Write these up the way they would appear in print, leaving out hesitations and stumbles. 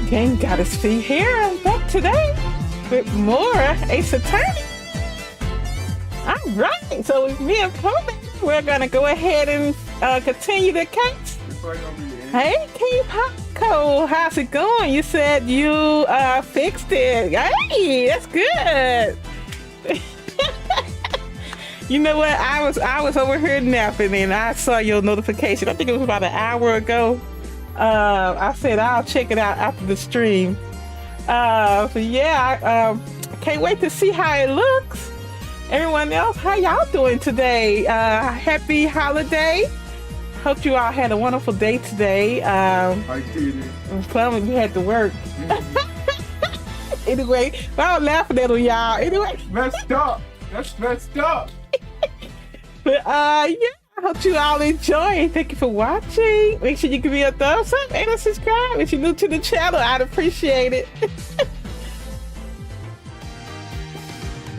GameGoddessFee here. I'm back today with more Ace Attorney. Alright, so with me and Chloe, we're gonna go ahead and continue the case. Hey K-Popco, how's it going? You said you fixed it. Hey, that's good. You know what? I was over here napping and I saw your notification. I think it was about an hour ago. I said I'll check it out after the stream. So yeah, I can't wait to see how it looks. Everyone else, how y'all doing today? Happy holiday. Hope you all had a wonderful day today. I did it. Plum, you had to work. Anyway, I was laughing at y'all. Anyway. Messed up. That's messed up. But yeah. I hope you all enjoy. Thank you for watching. Make sure you give me a thumbs up and a subscribe. If you're new to the channel, I'd appreciate it.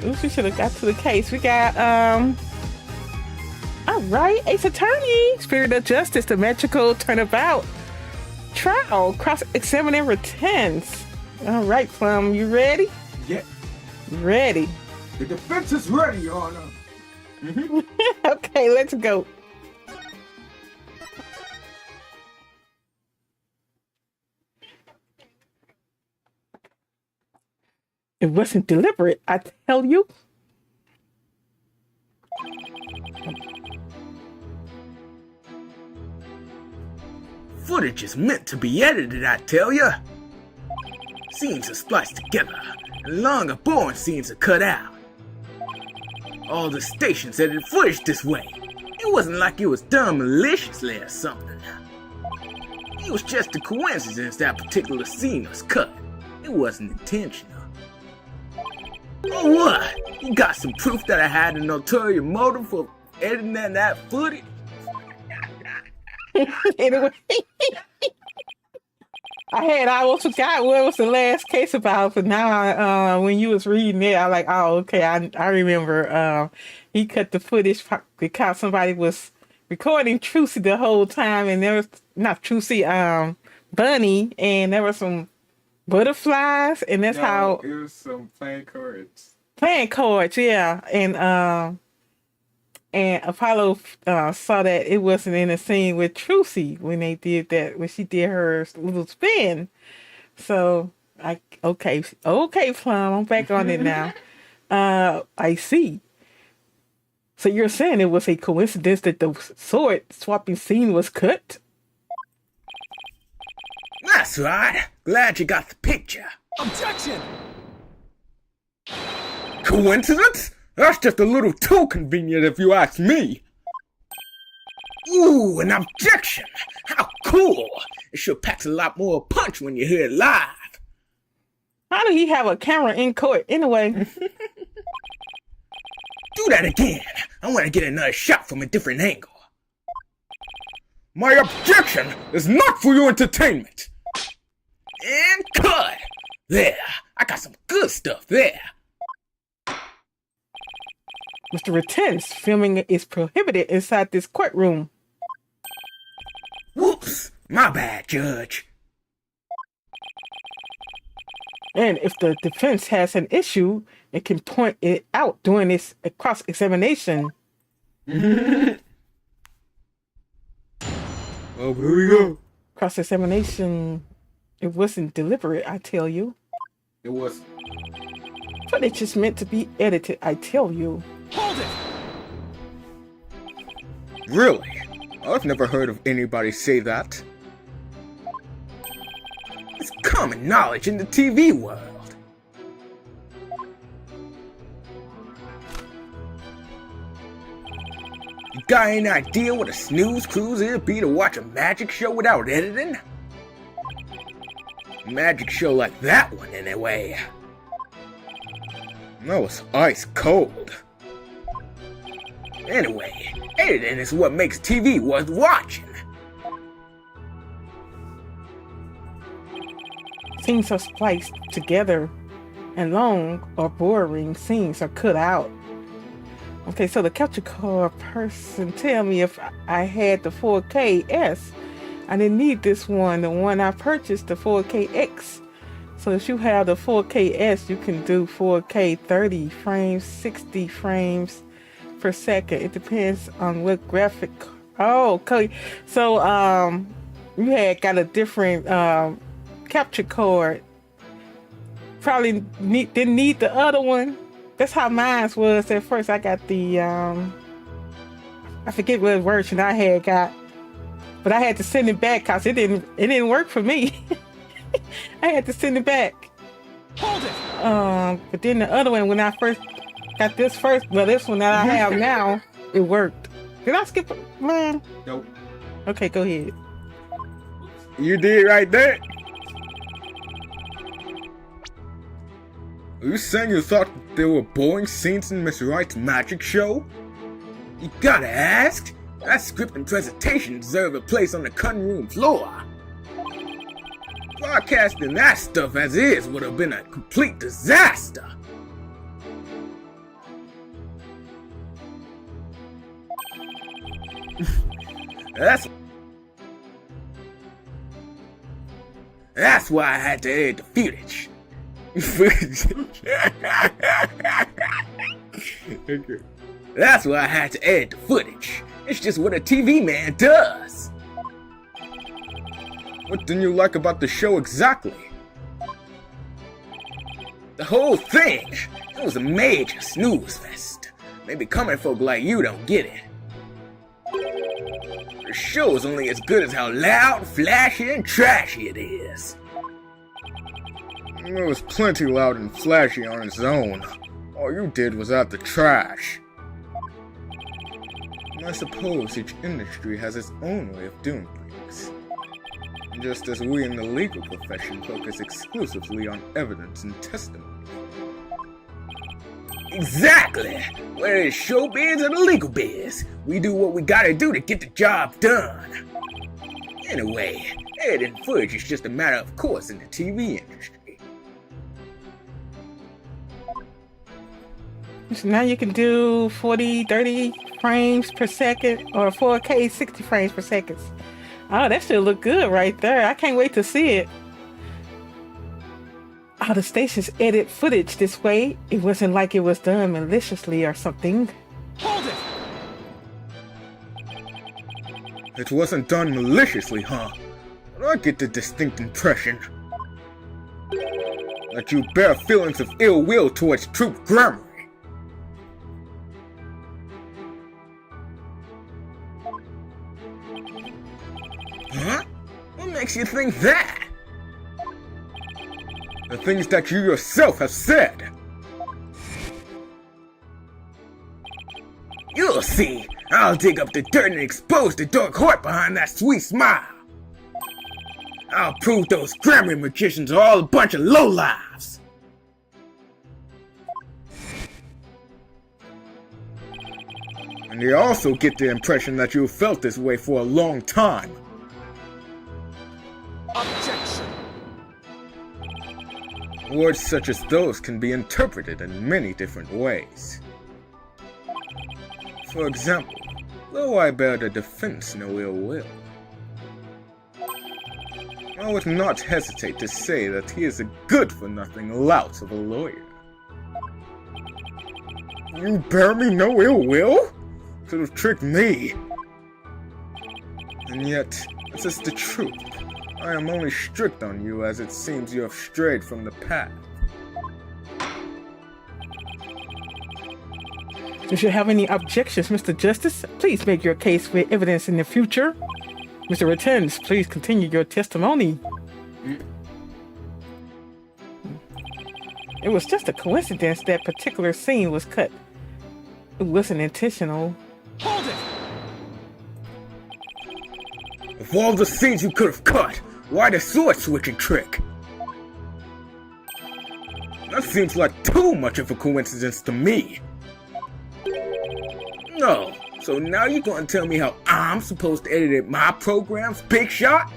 Oops, we should have got to the case. We got, all right, Ace Attorney, Spirit of Justice, the magical turnabout trial, cross-examining Retinz. All right, Plum, you ready? Yeah. Ready. The defense is ready, Your Honor. Okay, let's go. It wasn't deliberate, I tell you. Footage is meant to be edited, I tell ya. Scenes are spliced together, and longer boring scenes are cut out. All the stations edited footage this way. It wasn't like it was done maliciously or something. It was just a coincidence that particular scene was cut. It wasn't intentional. Oh what? You got some proof that I had an ulterior motive for editing that footage? Anyway, I almost forgot what was the last case about, but now when you was reading it, I like, oh, okay, I remember. He cut the footage because somebody was recording Trucy the whole time, and there was not Trucy, Bunny, and there were some butterflies, and that's how it was some playing cards. Playing cards, yeah, and Apollo saw that it wasn't in a scene with Trucy when they did that, when she did her little spin. So, okay, Plum, I'm back on it now. I see. So you're saying it was a coincidence that the sword swapping scene was cut? That's right. Glad you got the picture. Objection! Coincidence? That's just a little too convenient if you ask me. Ooh, an objection! How cool! It sure packs a lot more punch when you hear it live. How do he have a camera in court anyway? Do that again. I want to get another shot from a different angle. My objection is not for your entertainment. And cut! There, I got some good stuff there. Mr. Retinz, filming is prohibited inside this courtroom. Whoops, my bad, Judge. And if the defense has an issue, it can point it out during this cross-examination. Oh, here we go. Cross-examination, it wasn't deliberate, I tell you. It was. Footage is meant to be edited, I tell you. Hold it! Really? I've never heard of anybody say that. It's common knowledge in the TV world. You got any idea what a snooze cruise it'd be to watch a magic show without editing? A magic show like that one, anyway. That was ice cold. Anyway, editing is what makes TV worth watching. Scenes are spliced together, and long or boring scenes are cut out. Okay, so the capture card person tell me if I had the 4K S, I didn't need this one. The one I purchased, the 4KX. So if you have the 4KS, you can do 4K 30 frames, 60 frames per second. It depends on what graphic. Oh, okay. So you had got a different capture card. Probably didn't need the other one. That's how mine was at first. I got the I forget what version I had got, but I had to send it back because it didn't work for me. I had to send it back. Hold it! But then the other one, when I first got this one that I have now, it worked. Did I skip it, man? Nope. Okay, go ahead. You did right there. Are you saying you thought there were boring scenes in Miss Wright's magic show? You gotta ask. That script and presentation deserve a place on the cutting room floor. Broadcasting that stuff as is would have been a complete disaster. That's why I had to edit the footage. That's why I had to edit the footage. It's just what a TV man does. What didn't you like about the show exactly? The whole thing. It was a major snooze fest. Maybe common folk like you don't get it. The show is only as good as how loud, flashy, and trashy it is. It was plenty loud and flashy on its own. All you did was add the trash. I suppose each industry has its own way of doing things. Just as we in the legal profession focus exclusively on evidence and testimony. Exactly! Whether it's showbiz or the legal biz, we do what we gotta do to get the job done. Anyway, editing footage is just a matter of course in the TV industry. So now you can do 40, 30 frames per second or 4K 60 frames per second. Oh, that should look good right there. I can't wait to see it. Oh, the stations edit footage this way. It wasn't like it was done maliciously or something. Hold it! It wasn't done maliciously, huh? But I get the distinct impression that you bear feelings of ill will towards Troop Grammar. Huh? What makes you think that? The things that you yourself have said. You'll see. I'll dig up the dirt and expose the dark heart behind that sweet smile. I'll prove those grammar magicians are all a bunch of lowlives. And they also get the impression that you felt this way for a long time. Objection! Words such as those can be interpreted in many different ways. For example, though I bear the defense no ill will, I would not hesitate to say that he is a good-for-nothing lout of a lawyer. You bear me no ill will? Could have tricked me. And yet, this is the truth. I am only strict on you as it seems you have strayed from the path. If you have any objections, Mr. Justice, please make your case with evidence in the future. Mr. Retinz, please continue your testimony. It was just a coincidence that particular scene was cut. It wasn't intentional. Hold it! Of all the scenes you could have cut, why the sword switching trick? That seems like too much of a coincidence to me. No, so now you're gonna tell me how I'm supposed to edit my programs, big shot?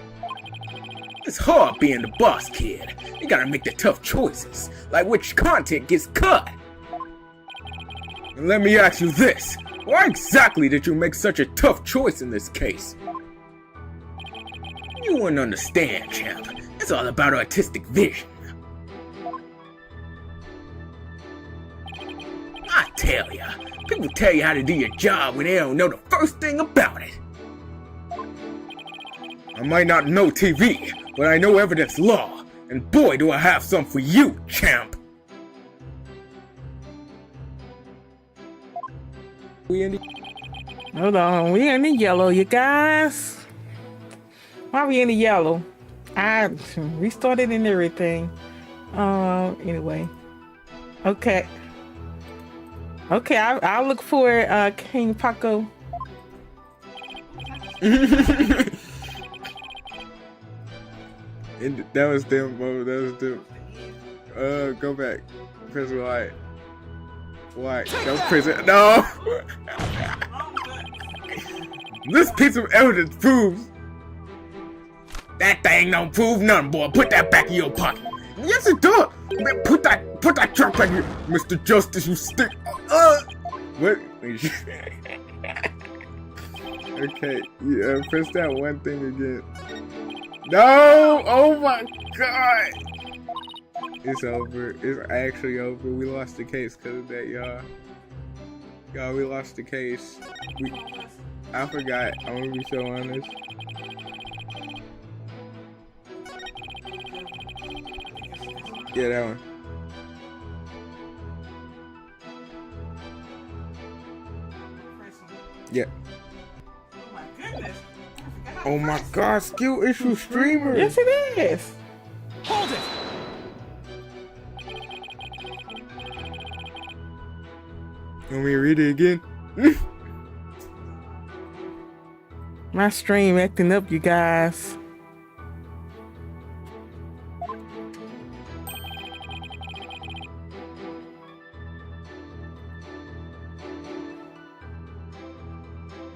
It's hard being the boss kid. You gotta make the tough choices, like which content gets cut. And let me ask you this, why exactly did you make such a tough choice in this case? You wouldn't understand, champ. It's all about artistic vision. I tell ya, people tell you how to do your job when they don't know the first thing about it. I might not know TV, but I know evidence law, and boy do I have some for you, champ. We in the... Hold on, we in the yellow, you guys. Why we in the yellow? I restarted and everything. Anyway. Okay. Okay, I'll look for King Paco. That was them, bro. That was them. Go back. Press Y. Why? Don't press it. No! This piece of evidence proves. That thing don't prove nothing, boy. Put that back in your pocket. Yes, it does! Man, put that truck back here. Mr. Justice, you stick. What? Okay, yeah, press that one thing again. No! Oh my god! It's over. It's actually over. We lost the case because of that, y'all. Y'all, we lost the case. I forgot. I'm gonna be so honest. Yeah, that one. Yeah. Oh my goodness. Oh my god, skill issue streamer. Yes, it is. Hold it! Want me to read it again? My stream acting up, you guys.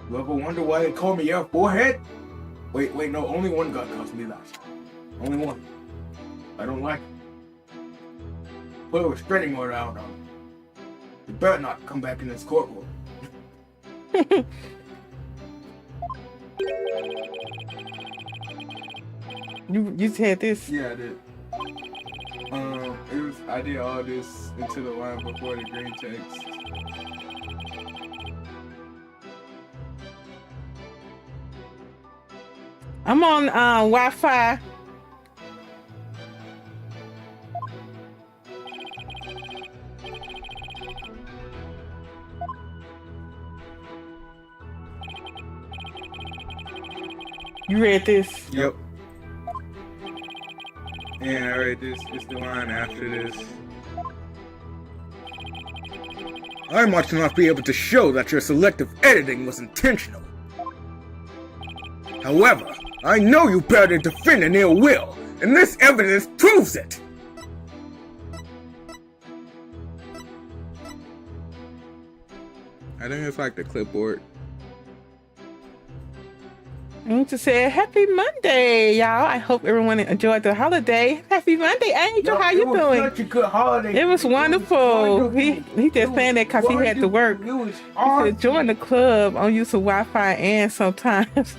You ever wonder why they call me your forehead? Wait, no, only one gun cost me that. Only one. I don't like it. Put a restraining order out on him. You better not come back in this courtroom. You said this. Yeah, I did. I did all this into the line before the green text. I'm on Wi-Fi. You read this? Yep. And I read this. It's the line after this. I must not be able to show that your selective editing was intentional. However, I know you bear to defend an ill will, and this evidence proves it! I think it's like the clipboard. I need to say Happy Monday, y'all. I hope everyone enjoyed the holiday. Happy Monday, Angel. How you doing? Such a good holiday. It was wonderful. He just saying that because he had to work. He said join the club on use of Wi-Fi and sometimes.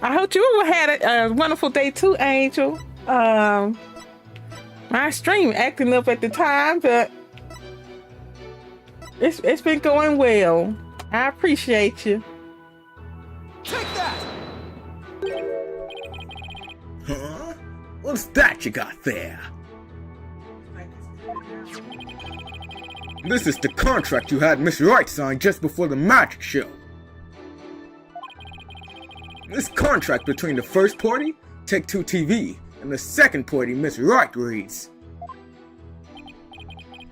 I hope you had a wonderful day too, Angel. My stream acting up at the time, but it's been going well. I appreciate you. Take that! Huh? What's that you got there? This is the contract you had Miss Wright sign just before the magic show. This contract between the first party, Take-Two TV, and the second party, Miss Wright, reads: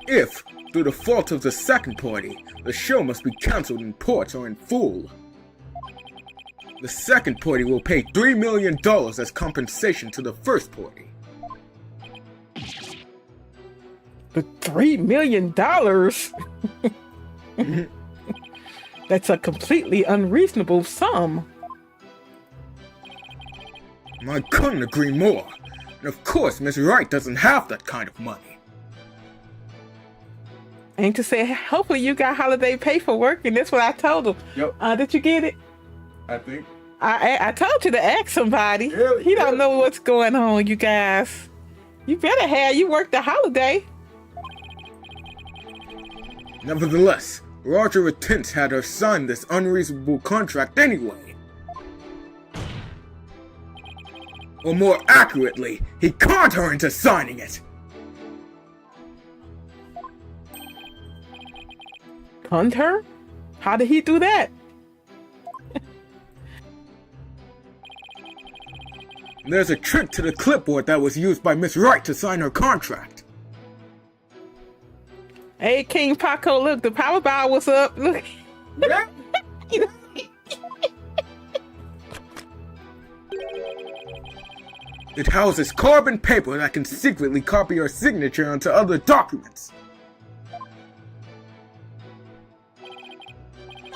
if, through the fault of the second party, the show must be cancelled in part or in full, the second party will pay $3 million as compensation to the first party. The $3 million? That's a completely unreasonable sum. I couldn't agree more. And of course, Miss Wright doesn't have that kind of money. And to say, hopefully you got holiday pay for work, and that's what I told him. Yep. Did you get it? I think. I told you to ask somebody. Really? He don't know what's going on, you guys. You better have you worked the holiday. Nevertheless, Roger Retinz had her sign this unreasonable contract anyway. Or more accurately, he conned her into signing it. Hunt her? How did he do that? There's a trick to the clipboard that was used by Miss Wright to sign her contract. Hey, King Paco, look, the power bar was up. Look. It houses carbon paper that can secretly copy your signature onto other documents.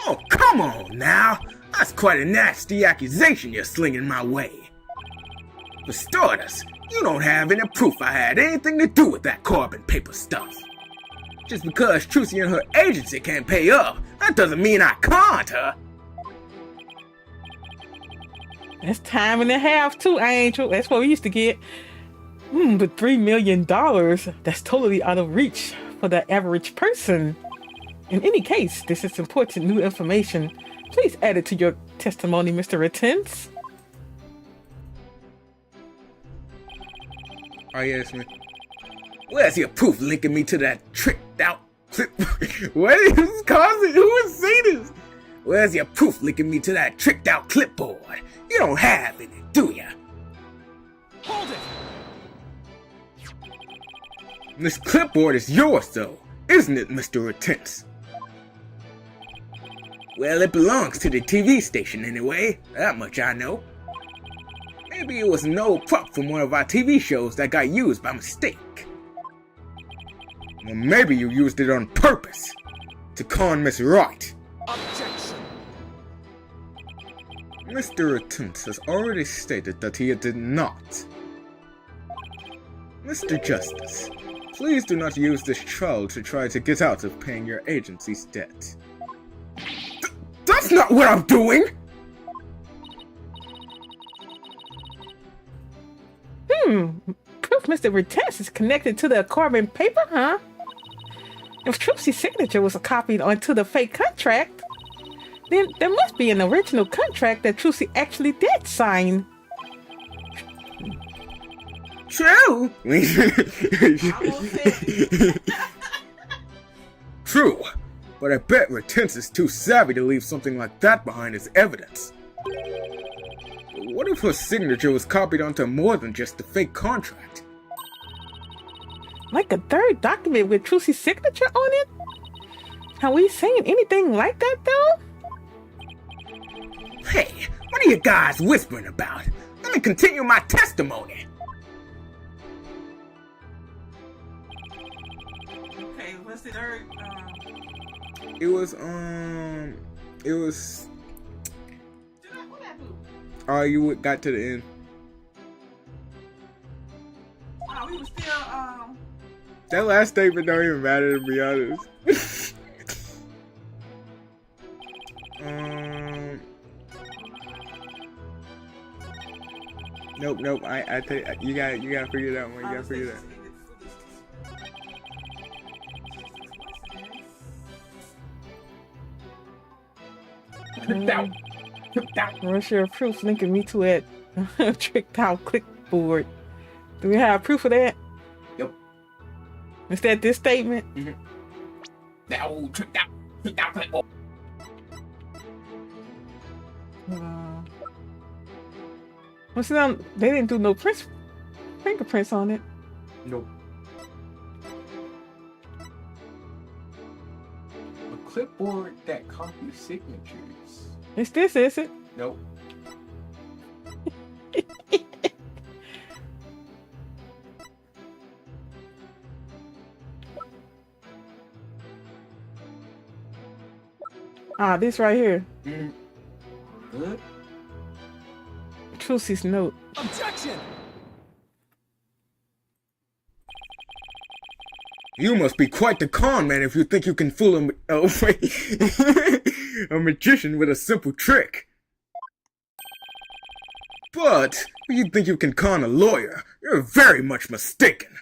Oh, come on now! That's quite a nasty accusation you're slinging my way. For starters, you don't have any proof I had anything to do with that carbon paper stuff. Just because Trucy and her agency can't pay up, that doesn't mean I conned her. That's time and a half too, Angel. That's what we used to get. But $3 million, that's totally out of reach for the average person. In any case, this is important new information. Please add it to your testimony, Mr. Retinz. Oh, yes, man. Where's your proof linking me to that tricked out clip? What is causing? Who is saying this? Where's your proof linking me to that tricked out clipboard? You don't have any, do ya? Hold it! This clipboard is yours, though, isn't it, Mr. Retinz? Well, it belongs to the TV station anyway, that much I know. Maybe it was an old prop from one of our TV shows that got used by mistake. Or maybe you used it on purpose, to con Miss Wright. Objection! Mr. Retinz has already stated that he did not. Mr. Justice, please do not use this trial to try to get out of paying your agency's debt. That's not what I'm doing! Proof Mr. Retinz is connected to the carbon paper, huh? If Trucy's signature was copied onto the fake contract, then there must be an original contract that Trucy actually did sign. True! True, but I bet Retinz is too savvy to leave something like that behind as evidence. What if her signature was copied onto more than just the fake contract? Like a third document with Trucy's signature on it? Are we saying anything like that, though? Hey, what are you guys whispering about? Let me continue my testimony. Okay, what's the third? It was, oh, you got to the end. We were still, That last statement don't even matter, to be honest. Nope. I think you gotta figure that one. You gotta figure that. Where's your proof linking me to it? Tricked out clipboard. Do we have proof of that? Yep. Is that this statement? That old tricked out clipboard. What's it on? They didn't do no fingerprints on it. Nope. A clipboard that copies signatures. It's this, is it? Nope. Ah, this right here. Good. Trucy's note. Objection! You must be quite the con man if you think you can fool a magician with a simple trick. But if you think you can con a lawyer, you're very much mistaken.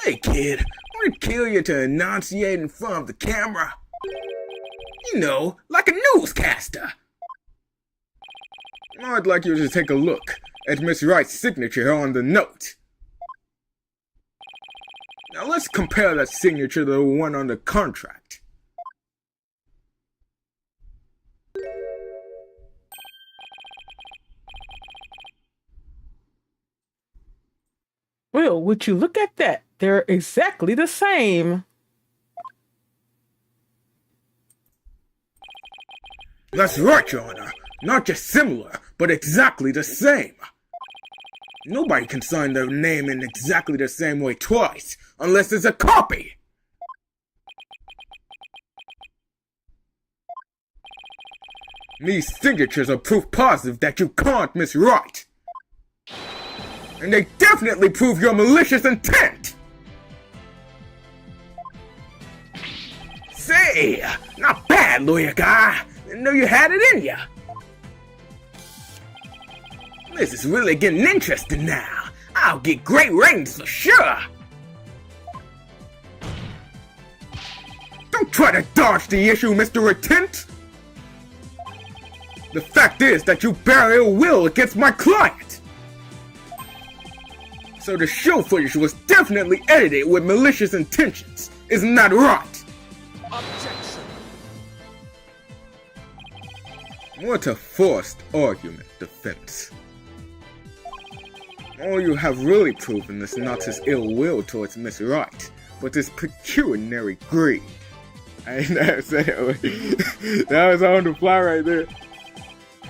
Hey kid, want to kill you to enunciate in front of the camera? You know, like a newscaster. I'd like you to take a look at Miss Wright's signature on the note. Now let's compare that signature to the one on the contract. Well, would you look at that? They're exactly the same. That's right, Your Honor. Not just similar, but exactly the same. Nobody can sign their name in exactly the same way twice, unless it's a copy. These signatures are proof positive that you can't Miss Wright. And they definitely prove your malicious intent! Say, not bad, lawyer guy. Didn't know you had it in ya. This is really getting interesting now. I'll get great ratings for sure. Don't try to dodge the issue, Mr. Retinz. The fact is that you bear ill will against my client. So the show footage was definitely edited with malicious intentions. Isn't that right? Objection. What a forced argument, defense. All you have really proven is not his ill will towards Miss Wright, but his pecuniary greed. I ain't never said it. That was on the fly right there.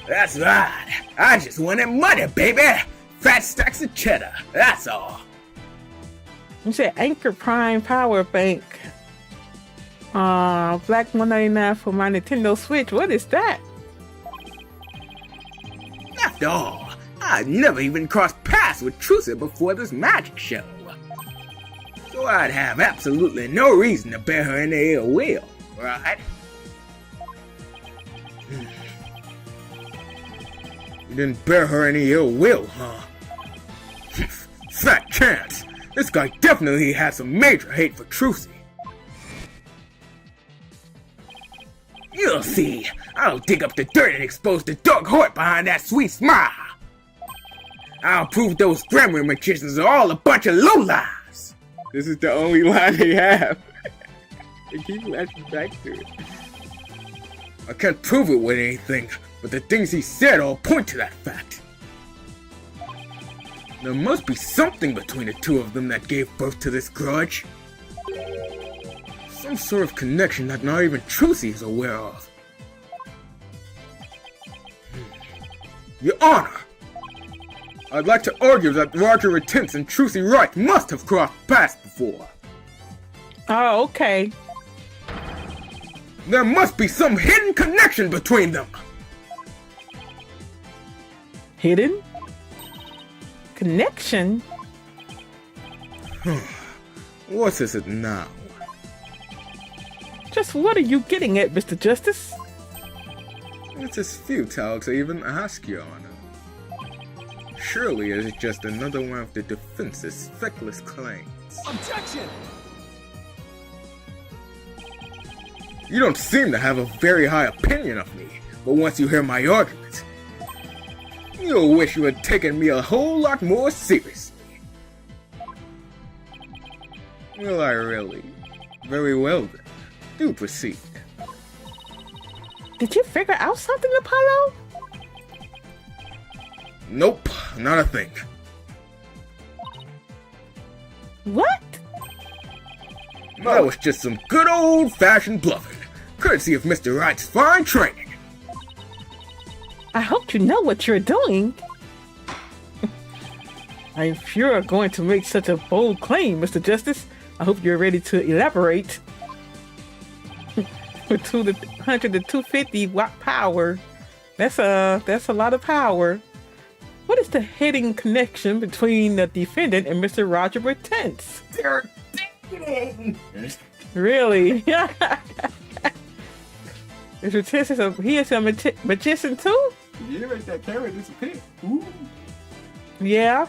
That's right. I just wanted money, baby. Fat stacks of cheddar. That's all. You said Anchor Prime Power Bank. Black $1.99 for my Nintendo Switch. What is that? After all, I'd never even crossed paths with Trusa before this magic show. So I'd have absolutely no reason to bear her any ill will, right? You didn't bear her any ill will, huh? Fat chance! This guy definitely has some major hate for Trucy. You'll see. I'll dig up the dirt and expose the dark heart behind that sweet smile. I'll prove those grammar magicians are all a bunch of lowlives. This is the only line they have. They keep flashing back to it. I can't prove it with anything, but the things he said all point to that fact. There must be something between the two of them that gave birth to this grudge. Some sort of connection that not even Trucy is aware of. Your Honor, I'd like to argue that Roger Retinz and Trucy Wright must have crossed paths before. Oh, okay. There must be some hidden connection between them. Hidden? Connection? What is it now? Just what are you getting at, Mr. Justice? It is futile to even ask, Your Honor. Surely it is just another one of the defense's feckless claims. Objection! You don't seem to have a very high opinion of me, but once you hear my argument, you'll wish you had taken me a whole lot more seriously. Will I really? Very well then. Do proceed. Did you figure out something, Apollo? Nope, not a thing. What? That was just some good old-fashioned bluffing, courtesy of Mr. Wright's fine training. I hope you know what you're doing. If you're going to make such a bold claim, Mr. Justice, I hope you're ready to elaborate. With 200 to 250 watt power, that's a lot of power. What is the hidden connection between the defendant and Mr. Roger Retinz? They're dating! Really? Mr. Retinz is a magician too? You make that camera disappear. Ooh. Yeah.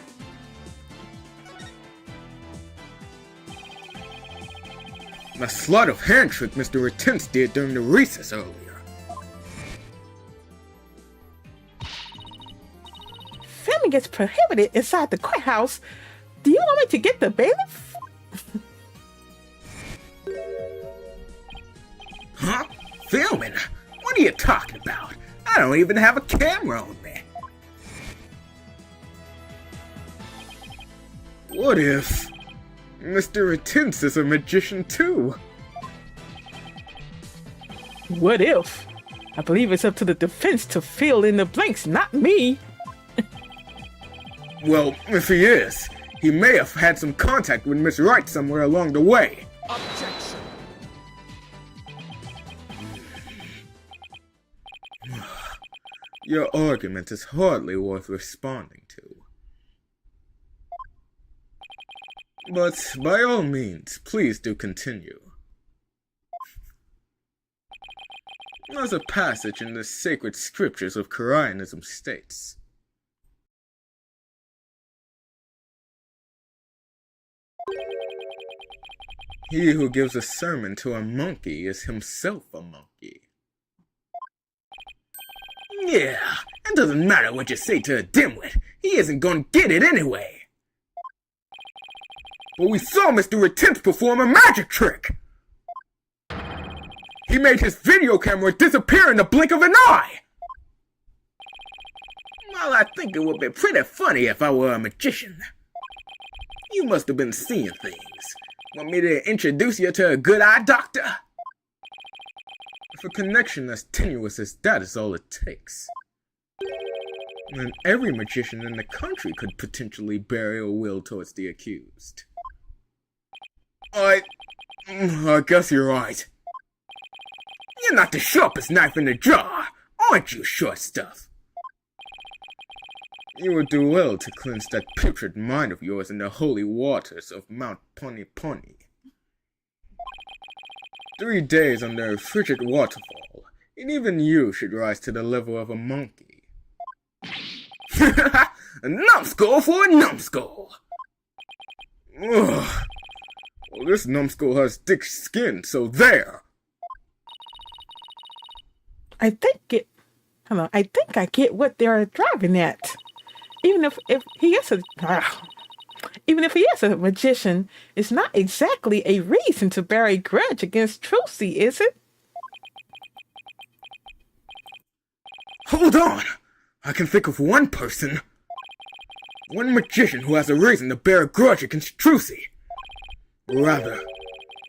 A sleight of hand trick Mr. Retinz did during the recess earlier. Filming is prohibited inside the courthouse. Do you want me to get the bailiff? Huh? Filming? What are you talking about? I don't even have a camera on me. What if Mr. Retinz is a magician too? What if? I believe it's up to the defense to fill in the blanks, not me. Well, if he is, he may have had some contact with Miss Wright somewhere along the way. Objection. Your argument is hardly worth responding to. But by all means, please do continue. As a passage in the sacred scriptures of Koreanism states, he who gives a sermon to a monkey is himself a monkey. Yeah, it doesn't matter what you say to a dimwit. He isn't gonna get it anyway. But we saw Mr. Retinz perform a magic trick. He made his video camera disappear in the blink of an eye. Well, I think it would be pretty funny if I were a magician. You must have been seeing things. Want me to introduce you to a good eye doctor? If a connection as tenuous as that is all it takes, then every magician in the country could potentially bear ill will towards the accused. I guess you're right. You're not the sharpest knife in the jar, aren't you, short stuff? You would do well to cleanse that putrid mind of yours in the holy waters of Mount Pony Pony. 3 days under a frigid waterfall, and even you should rise to the level of a monkey. A numbskull for a numbskull! Ugh. Well, this numbskull has thick skin, so there! I think I get what they're driving at. Even if he is a magician, it's not exactly a reason to bear a grudge against Trucy, is it? Hold on! I can think of one person. One magician who has a reason to bear a grudge against Trucy. Or rather,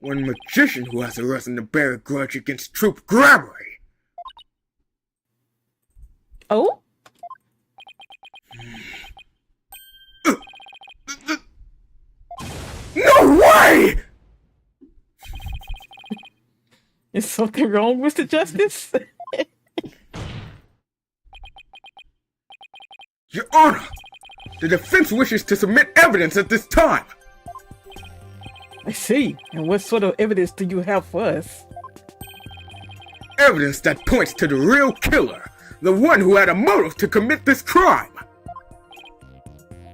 one magician who has a reason to bear a grudge against Troop Grammary. Oh? No way! Is something wrong, Mr. Justice? Your Honor, the defense wishes to submit evidence at this time. I see. And what sort of evidence do you have for us? Evidence that points to the real killer, the one who had a motive to commit this crime.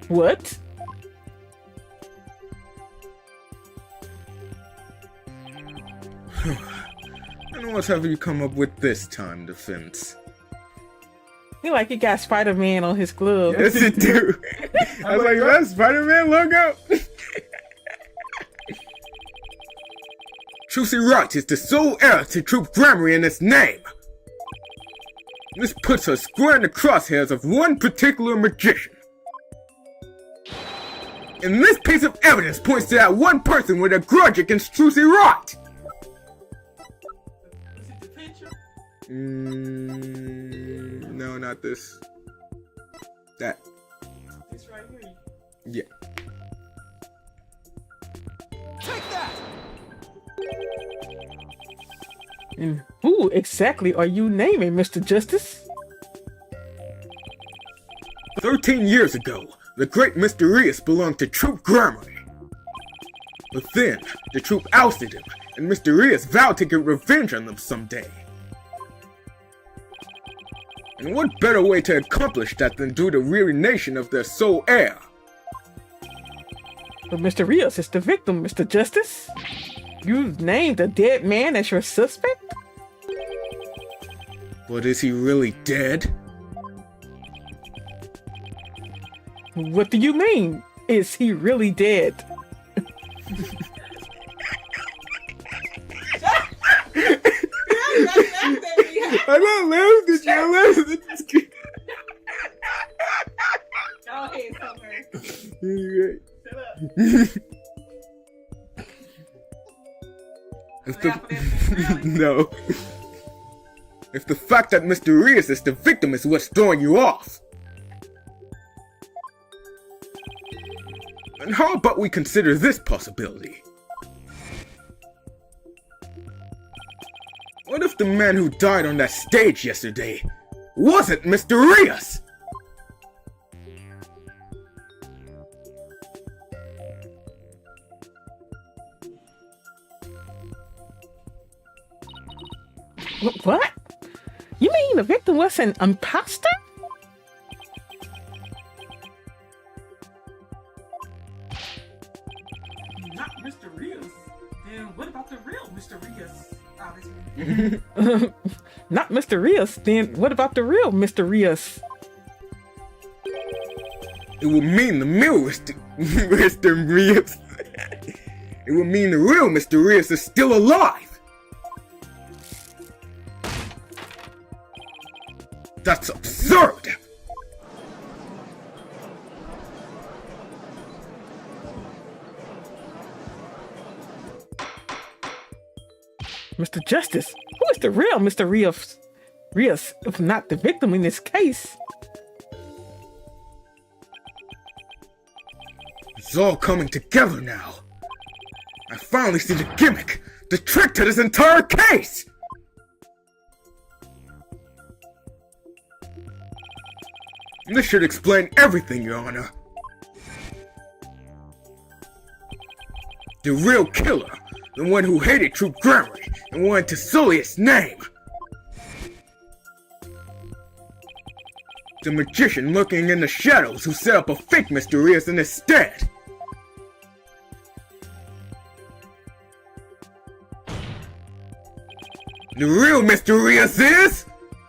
What? And what have you come up with this time, defense? He like he got Spider-Man on his glove. Yes, it do. I was like, that's Spider-Man logo. Trucy Wright is the sole heir to Troop Grammary in its name. This puts her square in the crosshairs of one particular magician. And this piece of evidence points to that one person with a grudge against Trucy Wright. No, not this. That. This right here. Yeah. Take that! And who exactly are you naming, Mr. Justice? 13 years ago, the great Mysterious belonged to Troop Grammary. But then, the troop ousted him, and Mysterious vowed to get revenge on them someday. And what better way to accomplish that than through the urination of their soul air? But Mr. Rios is the victim, Mr. Justice. You named a dead man as your suspect? But is he really dead? What do you mean? Is he really dead? I'm not laughing at you, I'm laughing at this kid. Go ahead, Summer. Anyway. Shut up. No. If the fact that Mr. Rios is the victim is what's throwing you off, then how about we consider this possibility? What if the man who died on that stage yesterday wasn't Mr. Rios? What? You mean the victim was an imposter? Not Mr. Rios. Then what about the real Mr. Rios? Not Mr. Rios. Then what about the real Mr. Rios? It would mean the real Mr. Rios. It would mean the real Mr. Rios is still alive. That's absurd! Mr. Justice, who is the real Mr. Rios? Rios, if not the victim in this case. It's all coming together now. I finally see the gimmick, the trick to this entire case! This should explain everything, Your Honor. The real killer, the one who hated True Grammar and wanted to sully its name. The magician lurking in the shadows who set up a fake Mr. Rios in his stead. The real Mr. Rios is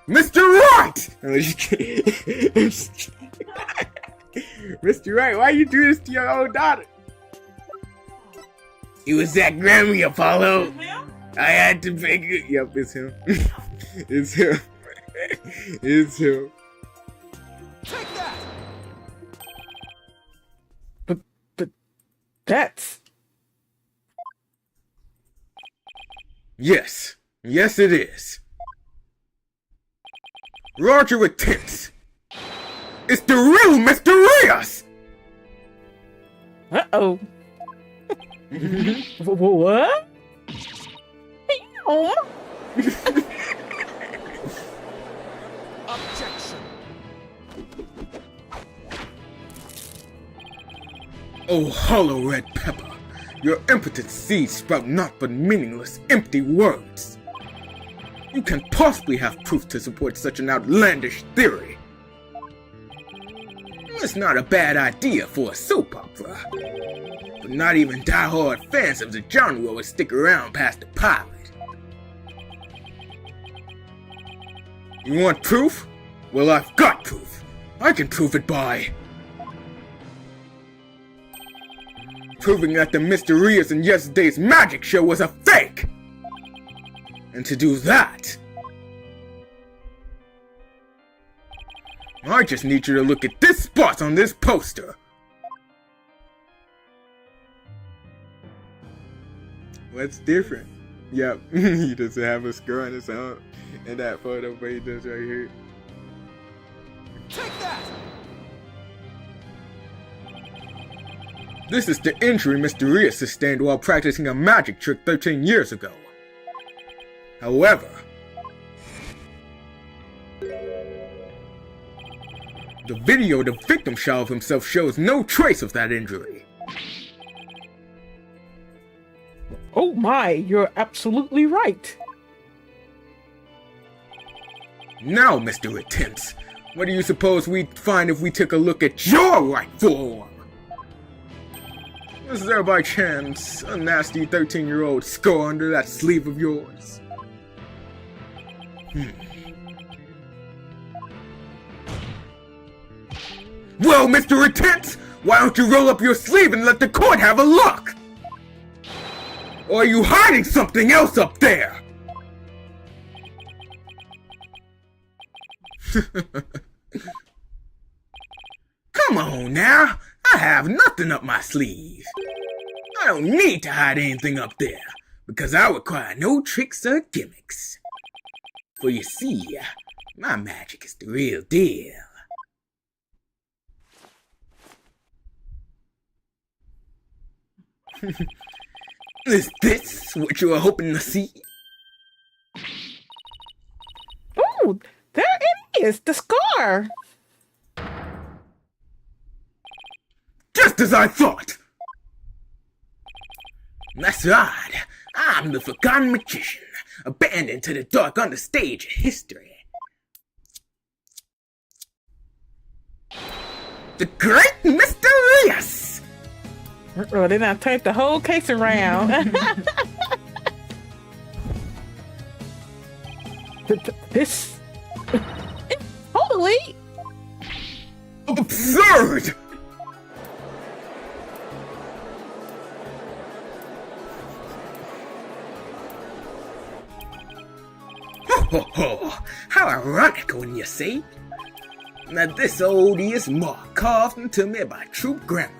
Mr. Right! Mr. Right, why you do this to your own daughter? It was that Grammy, Apollo. I had to pick it. Yep, it's him. It's him. It's him. Take that! But that's... Yes. Yes, it is. Roger Retinz. It's the real Mr. Rios! Uh-oh. What? Oh. Objection! Oh, hollow red pepper. Your impotent seeds sprout naught but meaningless, empty words. You can possibly have proof to support such an outlandish theory. It's not a bad idea for a soap opera. But not even die-hard fans of the genre would stick around past the pilot. You want proof? Well, I've got proof. I can prove it by... proving that the Mr. Rios in yesterday's magic show was a fake! And to do that, I just need you to look at this spot on this poster. What's different? Yep, he doesn't have a scar on his arm in that photo, but he does right here. Take that! This is the injury Mr. Rios sustained while practicing a magic trick 13 years ago. However, the video the victim shot of himself shows no trace of that injury. Oh my, you're absolutely right. Now, Mr. Retinz, what do you suppose we'd find if we took a look at your right forearm? Is there by chance a nasty 13-year-old scar under that sleeve of yours? Well, Mr. Retinz, why don't you roll up your sleeve and let the court have a look? Or are you hiding something else up there? Come on now, I have nothing up my sleeve. I don't need to hide anything up there, because I require no tricks or gimmicks. For you see, my magic is the real deal. Is this what you were hoping to see? Ooh, there it is, the scar. Just as I thought! That's odd. I'm the forgotten magician, abandoned to the dark understage of history. The great Mysterious! Oh, then I turned the whole case around. This... Holy! Absurd! Ho ho ho! How ironic, wouldn't you say? That this odious mark carved into me by true grammar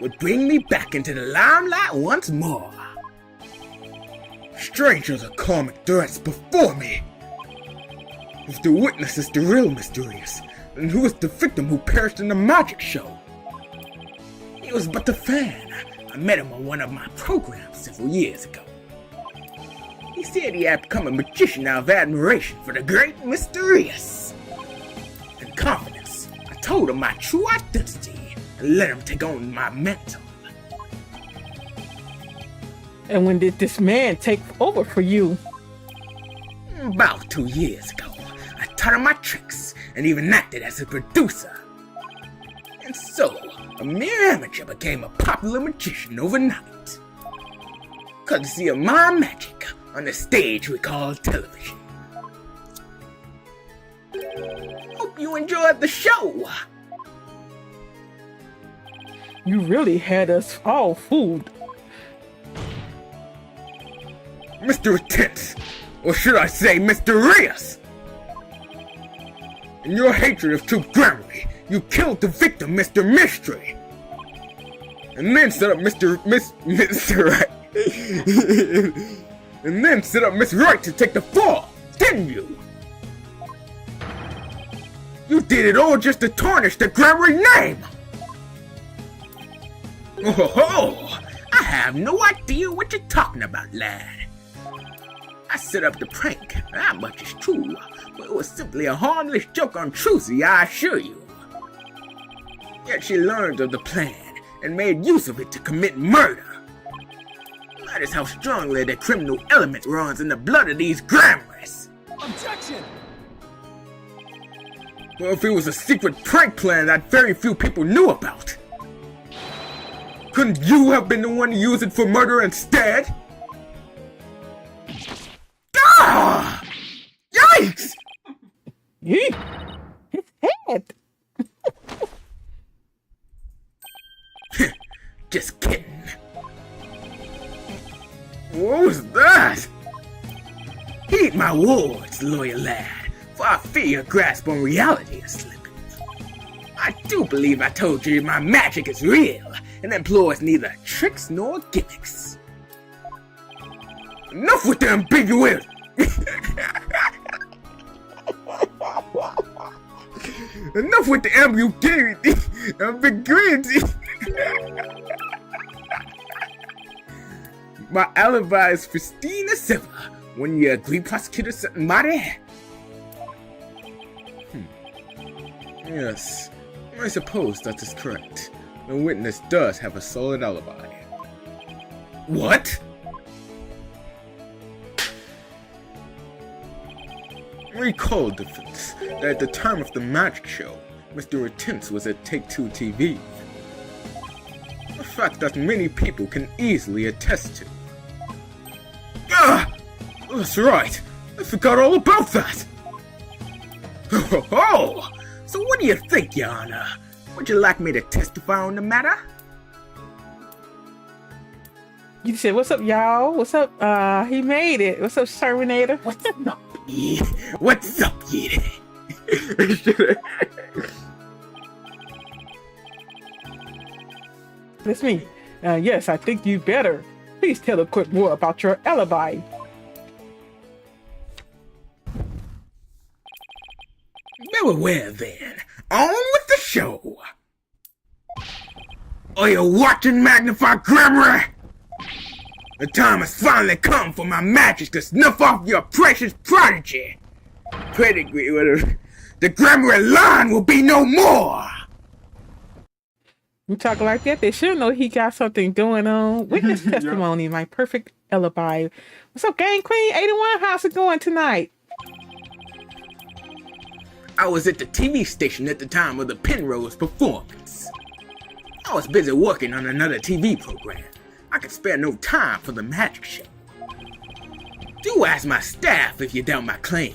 would bring me back into the limelight once more. Strange are the karmic threats before me. If the witness is the real Mysterious, then who is the victim who perished in the magic show? He was but a fan. I met him on one of my programs several years ago. He said he had become a magician out of admiration for the great Mysterious. In confidence, I told him my true identity and let him take on my mantle. And when did this man take over for you? About 2 years ago, I taught him my tricks and even acted as a producer. And so, a mere amateur became a popular magician overnight. Courtesy of my magic on the stage we call television. Hope you enjoyed the show. You really had us all fooled. Mr. Retinz, or should I say Mysterious? In your hatred of Truth Grammary, you killed the victim, Mr. Mystery. And then set up Mr. Right. And then set up Miss Right to take the fall, didn't you? You did it all just to tarnish the Grammary name! Oh ho ho! I have no idea what you're talking about, lad. I set up the prank, that much is true, but it was simply a harmless joke on Trucy, I assure you. Yet she learned of the plan and made use of it to commit murder. That is how strongly the criminal element runs in the blood of these Grammars. Objection! Well, if it was a secret prank plan that very few people knew about, couldn't you have been the one to use it for murder instead? Ah! Yikes! His head. Just kidding. What was that? Heed my words, lawyer lad, for I fear your grasp on reality is slipping. I do believe I told you my magic is real and employs neither tricks nor gimmicks. Enough with the ambiguity. Enough with the ambiguity. My alibi is pristine as ever when you agree prosecutor something mighty. Yes, I suppose that is correct. The witness does have a solid alibi. What? Recall, Defense, that at the time of the magic show, Mr. Retinz was at Take-Two TV. A fact that many people can easily attest to. Ah! That's right! I forgot all about that! Oh! So what do you think, Your Honor? Would you like me to testify on the matter? You said, "What's up, y'all? What's up?" He made it. What's up, Terminator? What's up, yeah? What's up, yeah? That's me. Yes, I think you better. Please tell the court more about your alibi. Very well then, on with the show. Are you watching, magnified grammar? The time has finally come for my magic to snuff off your precious prodigy. Pedigree, whatever. The grammar line will be no more. You talk like that, they should know he got something going on. Witness testimony, my perfect alibi. What's up, Gang Queen 81? How's it going tonight? I was at the TV station at the time of the Penrose performance. I was busy working on another TV program. I could spare no time for the magic show. Do ask my staff if you doubt my claim.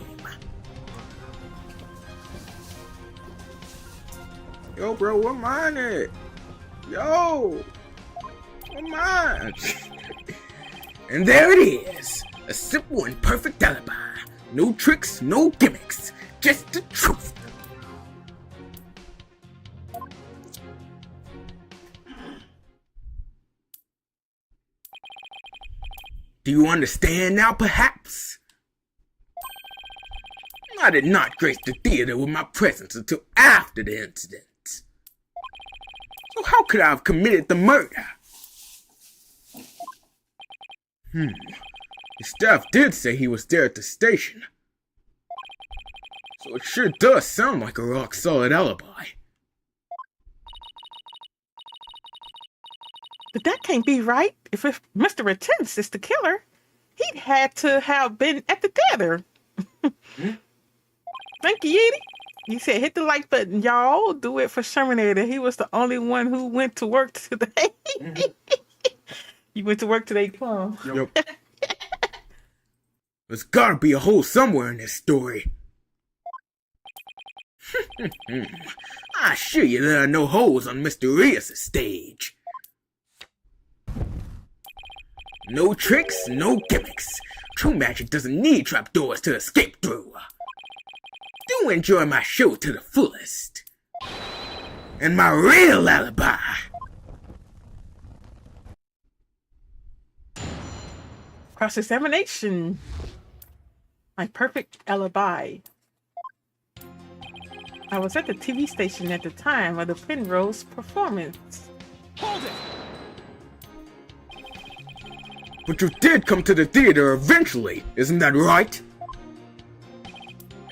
Yo, bro, what mine at? Yo! What mine? And there it is. A simple and perfect alibi. No tricks, no gimmicks. Just the truth. Do you understand now, perhaps? I did not grace the theater with my presence until after the incident. So how could I have committed the murder? The staff did say he was there at the station. So it sure does sound like a rock-solid alibi. But that can't be right. If Mr. Retinz is the killer, he'd had to have been at the theater. Thank you, Edie. You said hit the like button, y'all. Do it for Terminator. He was the only one who went to work today. You went to work today, Plum. Yep. There's gotta be a hole somewhere in this story. I assure you there are no holes on Mr. Rios' stage. No tricks, no gimmicks. True magic doesn't need trapdoors to escape through. Do enjoy my show to the fullest. And my real alibi. Cross-examination. My perfect alibi. I was at the TV station at the time of the Penrose performance. Hold it! But you did come to the theater eventually, isn't that right?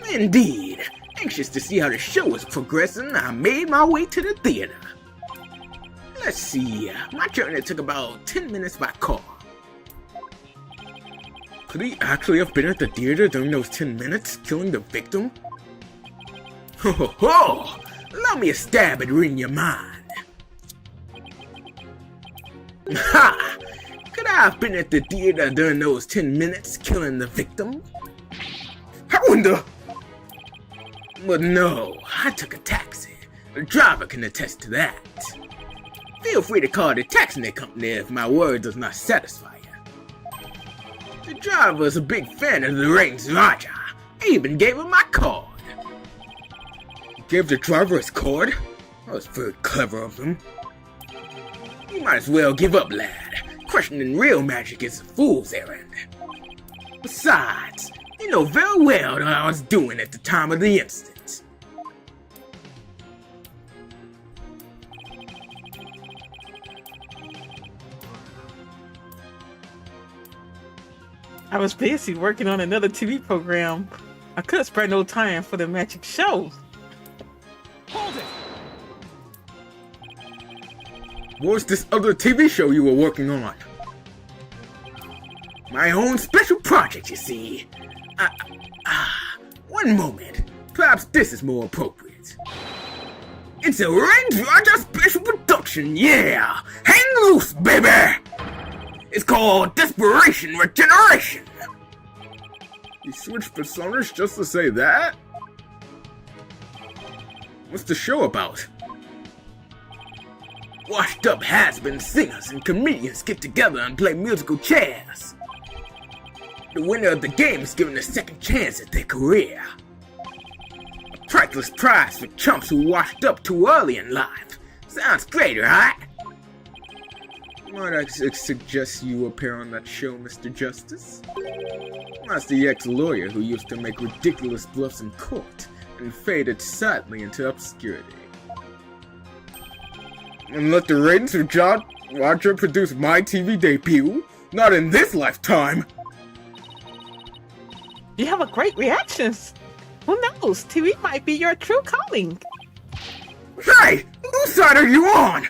Indeed. Anxious to see how the show was progressing, I made my way to the theater. Let's see, my journey took about 10 minutes by car. Could he actually have been at the theater during those 10 minutes, killing the victim? Ho ho ho! Allow me a stab at reading your mind. Ha! Could I have been at the theater during those 10 minutes killing the victim? How in the... But no, I took a taxi. The driver can attest to that. Feel free to call the taxi company if my word does not satisfy you. The driver is a big fan of the Range Raja. I even gave him my card. You gave the driver his card? That was very clever of him. You might as well give up, lad. Questioning real magic is a fool's errand. Besides, you know very well what I was doing at the time of the incident. I was busy working on another TV program. I could spare no time for the magic show. Hold it! What was this other TV show you were working on? My own special project, you see. One moment. Perhaps this is more appropriate. It's a Range Roger special production, yeah! Hang loose, baby! It's called Desperation Regeneration! You switched personas just to say that? What's the show about? Washed up has-been singers and comedians get together and play musical chairs. The winner of the game is given a second chance at their career. A priceless prize for chumps who washed up too early in life. Sounds great, right? Might I suggest you appear on that show, Mr. Justice? That's the ex-lawyer who used to make ridiculous bluffs in court and faded sadly into obscurity. And let the ratings of John Roger produce my TV debut? Not in this lifetime! You have a great reactions. Who knows? TV might be your true calling. Hey! Whose side are you on?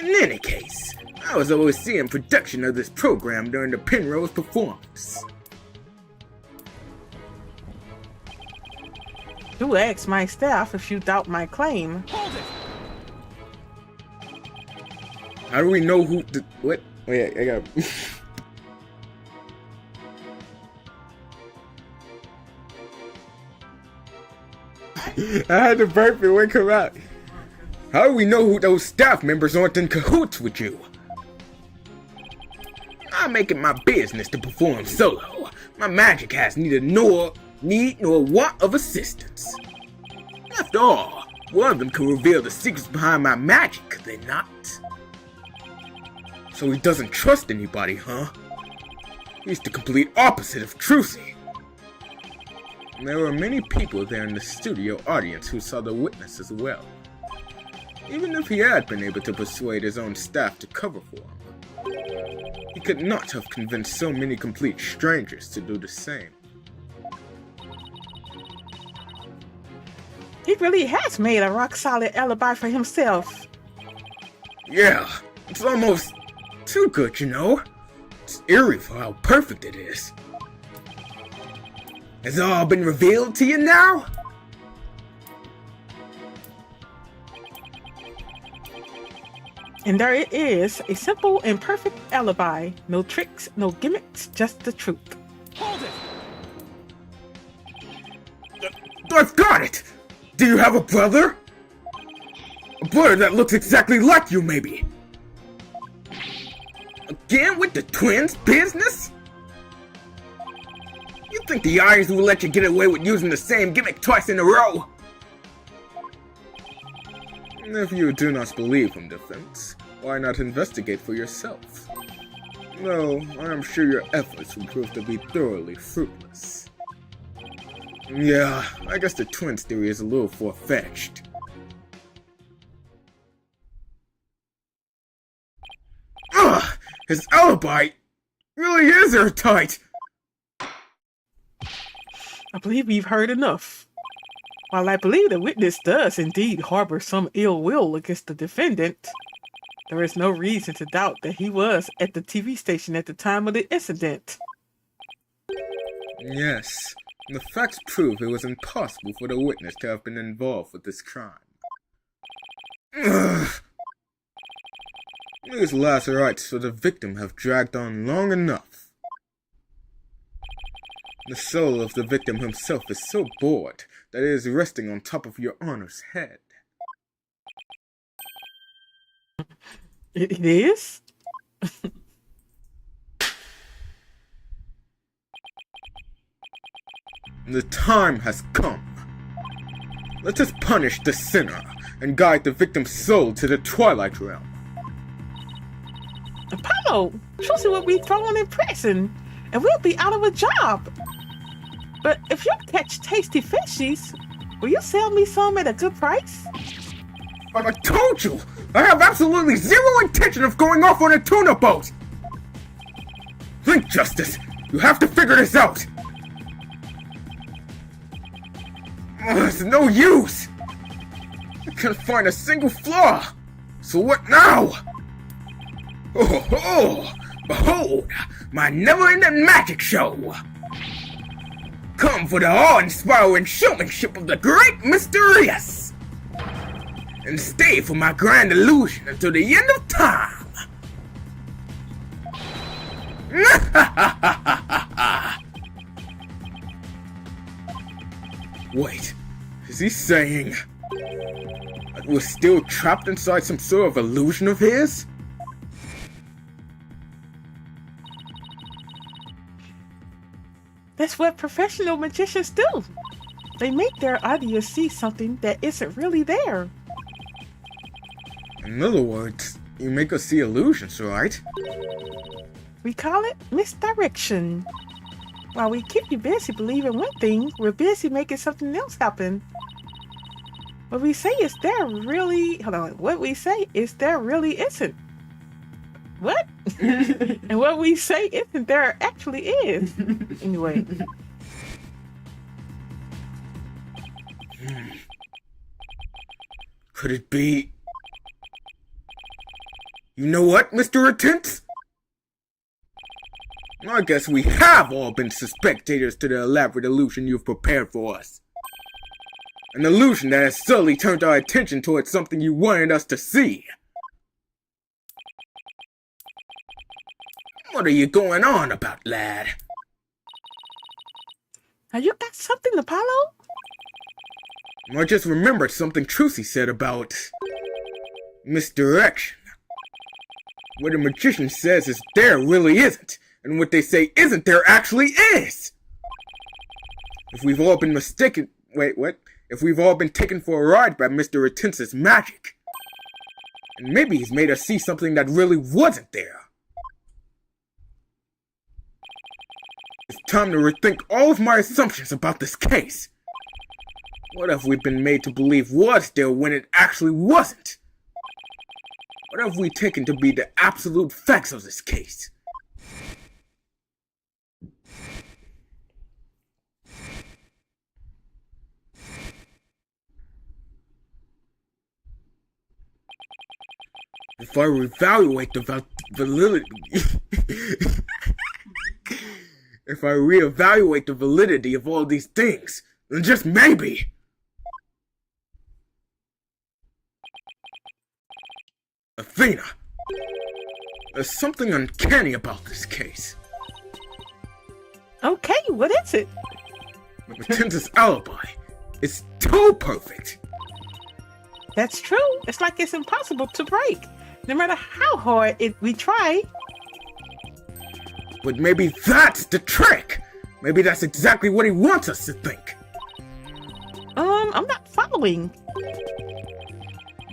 In any case, I was overseeing production of this program during the Penrose performance. Do ask my staff if you doubt my claim. Hold it! How do we know who the... What? Wait, I got... I had to burp it when it come out. How do we know who those staff members aren't in cahoots with you? I make it my business to perform solo. My magic has neither need nor want of assistance. After all, one of them can reveal the secrets behind my magic, could they not? So he doesn't trust anybody, huh? He's the complete opposite of Trucy. There were many people there in the studio audience who saw the witness as well. Even if he had been able to persuade his own staff to cover for him, he could not have convinced so many complete strangers to do the same. He really has made a rock-solid alibi for himself. Yeah, it's almost too good, you know? It's eerie for how perfect it is. Has it all been revealed to you now? And there it is, a simple and perfect alibi. No tricks, no gimmicks, just the truth. Hold it! I've got it! Do you have a brother? A brother that looks exactly like you, maybe? Again with the twins business? You think the Irons will let you get away with using the same gimmick twice in a row? If you do not believe him, Defense, why not investigate for yourself? Though, I am sure your efforts will prove to be thoroughly fruitless. Yeah, I guess the twins theory is a little far-fetched. Ugh! His alibi really is airtight! I believe we've heard enough. While I believe the witness does indeed harbor some ill will against the defendant, there is no reason to doubt that he was at the TV station at the time of the incident. Yes, the facts prove it was impossible for the witness to have been involved with this crime. Ugh! These last rites for the victim have dragged on long enough. The soul of the victim himself is so bored that it is resting on top of your Honor's head. It is? The time has come. Let us punish the sinner and guide the victim's soul to the Twilight Realm. Apollo, Trucy will be thrown in prison, and we'll be out of a job. But if you catch tasty fishies, will you sell me some at a good price? I told you! I have absolutely zero intention of going off on a tuna boat! Think, Justice! You have to figure this out! It's no use! I can't find a single flaw! So what now? Oh, behold, my never-ending magic show! come for the awe-inspiring showmanship of the great Mysterious, and stay for my grand illusion until the end of time. Wait, is he saying that we're still trapped inside some sort of illusion of his? That's what professional magicians do. They make their audience see something that isn't really there. In other words, you make us see illusions, right? We call it misdirection. While we keep you busy believing one thing, we're busy making something else happen. What we say is there really... Hold on. What we say is there really isn't. What? And what we say isn't there actually is. Anyway. Could it be... You know what, Mr. Retinz? I guess we have all been spectators to the elaborate illusion you've prepared for us. An illusion that has subtly turned our attention towards something you wanted us to see. What are you going on about, lad? Have you got something, Apollo? I just remembered something Trucy said about... misdirection. What a magician says is there really isn't, and what they say isn't there actually is! If we've all been mistaken... Wait, what? If we've all been taken for a ride by Mr. Retenz's magic. And maybe he's made us see something that really wasn't there. It's time to rethink all of my assumptions about this case. What have we been made to believe was there when it actually wasn't? What have we taken to be the absolute facts of this case? If I reevaluate the validity... If I reevaluate the validity of all these things, then just maybe... Athena, there's something uncanny about this case. Okay, what is it? Retenz's alibi is too perfect. That's true. It's like it's impossible to break. No matter how hard we try. But maybe that's the trick. Maybe that's exactly what he wants us to think. I'm not following.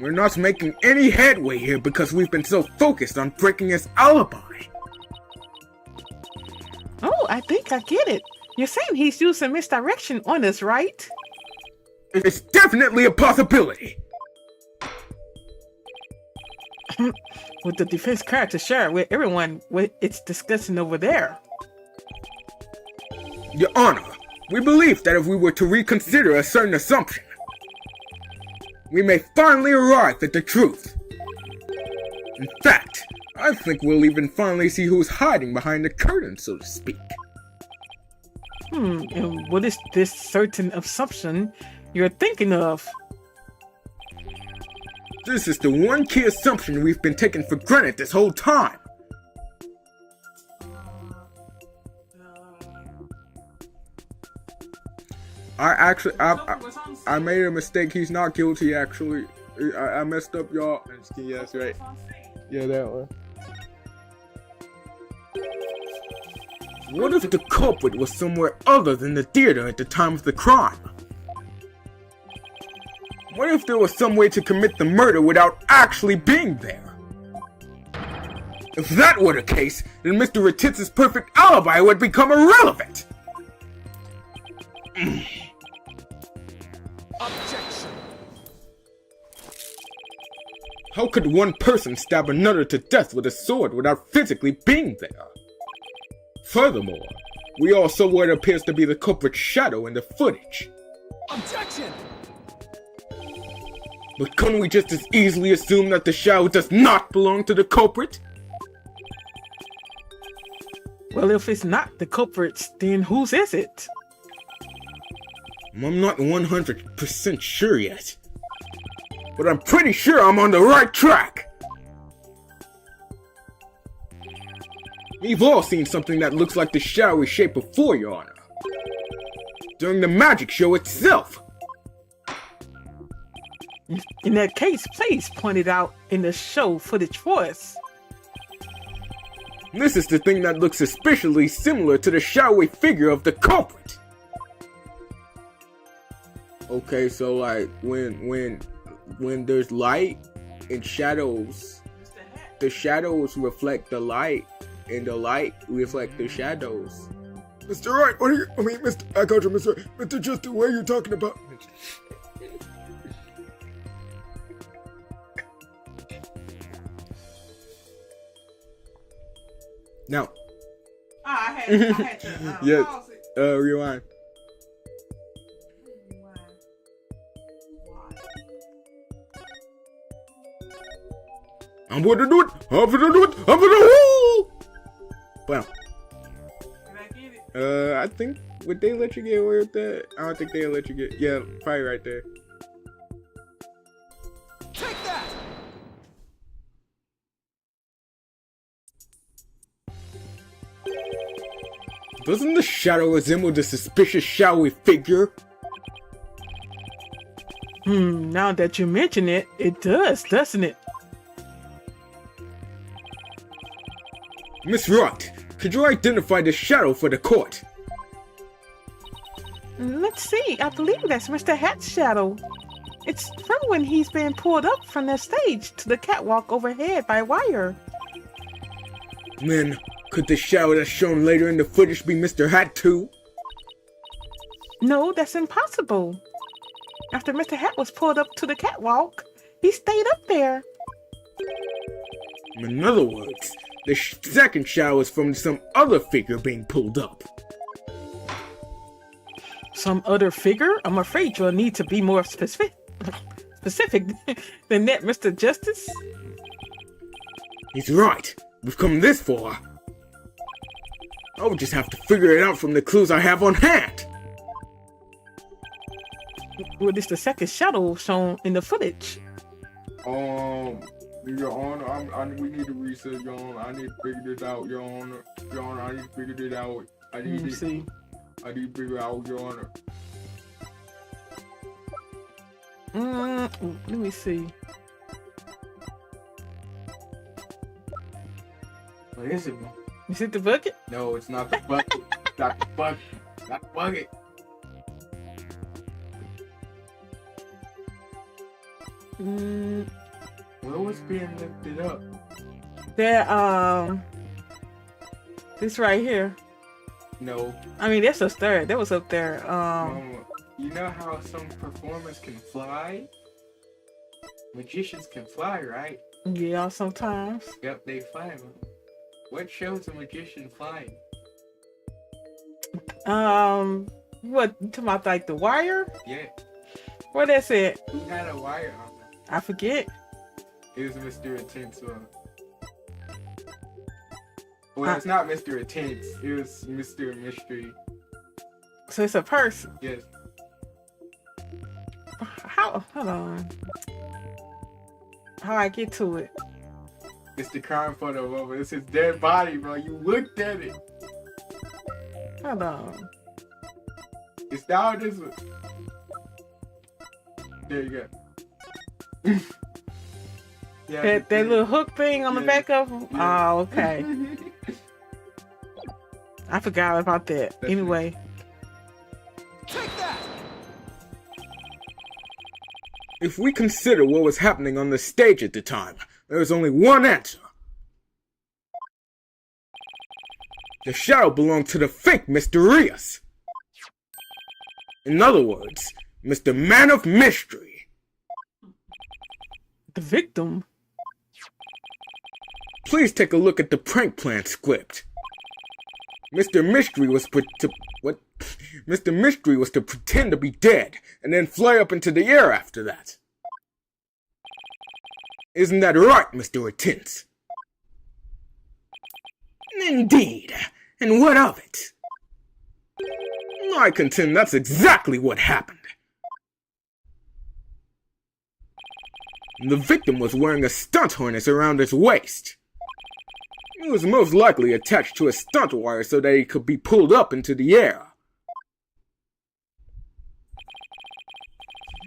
We're not making any headway here because we've been so focused on breaking his alibi. Oh, I think I get it. You're saying he's using misdirection on us, right? It's definitely a possibility. With the defense card to share with everyone what it's discussing over there. Your Honor, we believe that if we were to reconsider a certain assumption, we may finally arrive at the truth. In fact, I think we'll even finally see who's hiding behind the curtain, so to speak. And what is this certain assumption you're thinking of? This is the one key assumption we've been taking for granted this whole time. I made a mistake. He's not guilty, actually. I messed up, y'all. Yeah, that's right. Yeah, that one. What if the culprit was somewhere other than the theater at the time of the crime? What if there was some way to commit the murder without actually being there? If that were the case, then Mr. Retenz's perfect alibi would become irrelevant. Objection. How could one person stab another to death with a sword without physically being there? Furthermore, we all saw what appears to be the culprit's shadow in the footage. Objection. But couldn't we just as easily assume that the shadow does not belong to the culprit? Well, if it's not the culprit's, then whose is it? I'm not 100% sure yet, but I'm pretty sure I'm on the right track. We've all seen something that looks like the shadowy shape before, Your Honor. During the magic show itself. In that case, please point it out in the show footage for us. This is the thing that looks suspiciously similar to the shadowy figure of the culprit. Okay, so like when there's light and shadows, the shadows reflect the light, and the light reflect the shadows. Mr. Wright, what are you? I mean, I called you Mr. Justin. What are you talking about? Now, I had to Yes. pause it. Rewind. I'm gonna do it. I'm gonna do it. I'm gonna woo. Well, Did I get it? I think would they let you get away with that? I don't think they'll let you get. Yeah, probably right there. Take that! doesn't the shadow resemble the suspicious shadowy figure? Now that you mention it, it does, doesn't it? Miss Wright, could you identify the shadow for the court? Let's see. I believe that's Mr. Hat's shadow. It's from when he's been pulled up from the stage to the catwalk overhead by wire. Then, could the shadow that's shown later in the footage be Mr. Hat too? No, that's impossible. After Mr. Hat was pulled up to the catwalk, he stayed up there. In other words, the second shadow is from some other figure being pulled up. Some other figure? I'm afraid you'll need to be more specific than that, Mr. Justice. He's right. We've come this far. I'll just have to figure it out from the clues I have on hand. What is the second shadow shown in the footage? Your Honor, we need to research, Your Honor. I need to figure this out, Your Honor. Your Honor, I need to figure this out. I need to figure out, Your Honor. Let me see. What is it? Is it the bucket? No, it's not the bucket. Not the bucket. Not the bucket. What was being lifted up? That this right here. No. I mean, that's up there. That was up there. You know how some performers can fly? Magicians can fly, right? Yeah, sometimes. Yep, they fly. What shows a magician flying? What, you talking about like the wire? Yeah. What that's it? Who had a wire on them? I forget. It was Mr. Retinz. Well, it's not Mr. Retinz. It was Mr. Mystery. So it's a person. Yes. How? Hold on. How I get to it? It's the crime photo, bro. It's his dead body, bro. You looked at it. Hold on. It's now this one. There you go. Yeah, That little hook thing on the Yeah. back of them? Yeah. Oh, okay. I forgot about that. That's Anyway. Take that! If we consider what was happening on the stage at the time, there is only one answer. The shadow belonged to the fake Mr. Rios. In other words, Mr. Man of Mystery. The victim? Please take a look at the prank plan script. Mr. Mystery was Mr. Mystery was to pretend to be dead and then fly up into the air after that. Isn't that right, Mr. Retinz? Indeed. And what of it? I contend that's exactly what happened. The victim was wearing a stunt harness around his waist. It was most likely attached to a stunt wire so that he could be pulled up into the air.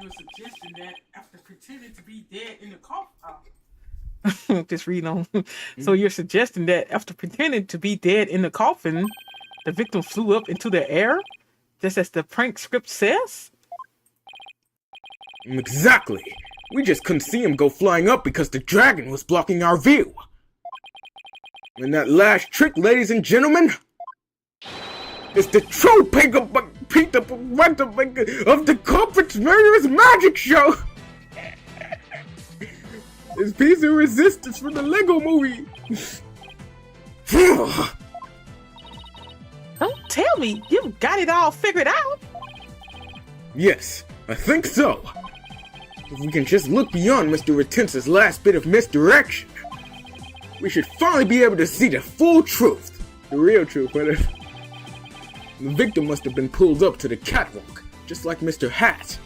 You're suggesting that after pretending to be dead in the coffin. Just read on. So you're suggesting that after pretending to be dead in the coffin, the victim flew up into the air, just as the prank script says? Exactly. We just couldn't see him go flying up because the dragon was blocking our view. And that last trick, ladies and gentlemen, is the true pick of the culprit's murderous magic show. It's piece of resistance from the Lego movie. Don't tell me you got it all figured out. Yes, I think so. If we can just look beyond Mr. Retenz's last bit of misdirection, we should finally be able to see the full truth. The real truth, whatever. The victim must have been pulled up to the catwalk, just like Mr. Hat,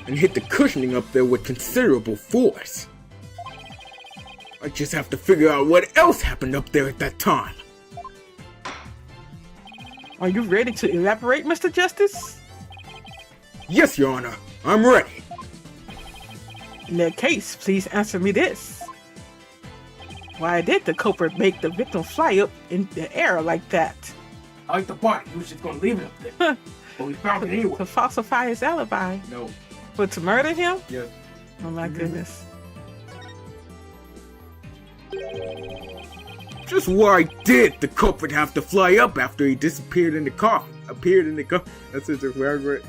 and hit the cushioning up there with considerable force. I just have to figure out what else happened up there at that time. Are you ready to elaborate, Mr. Justice? Yes, Your Honor, I'm ready. In that case, please answer me this. Why did the culprit make the victim fly up in the air like that? I like the body. We was just gonna leave it up there. But we found it anyway. To falsify his alibi? No. But to murder him? Yes. Oh my goodness. Just why did the culprit have to fly up after he disappeared in the coffin? That's such a weird word.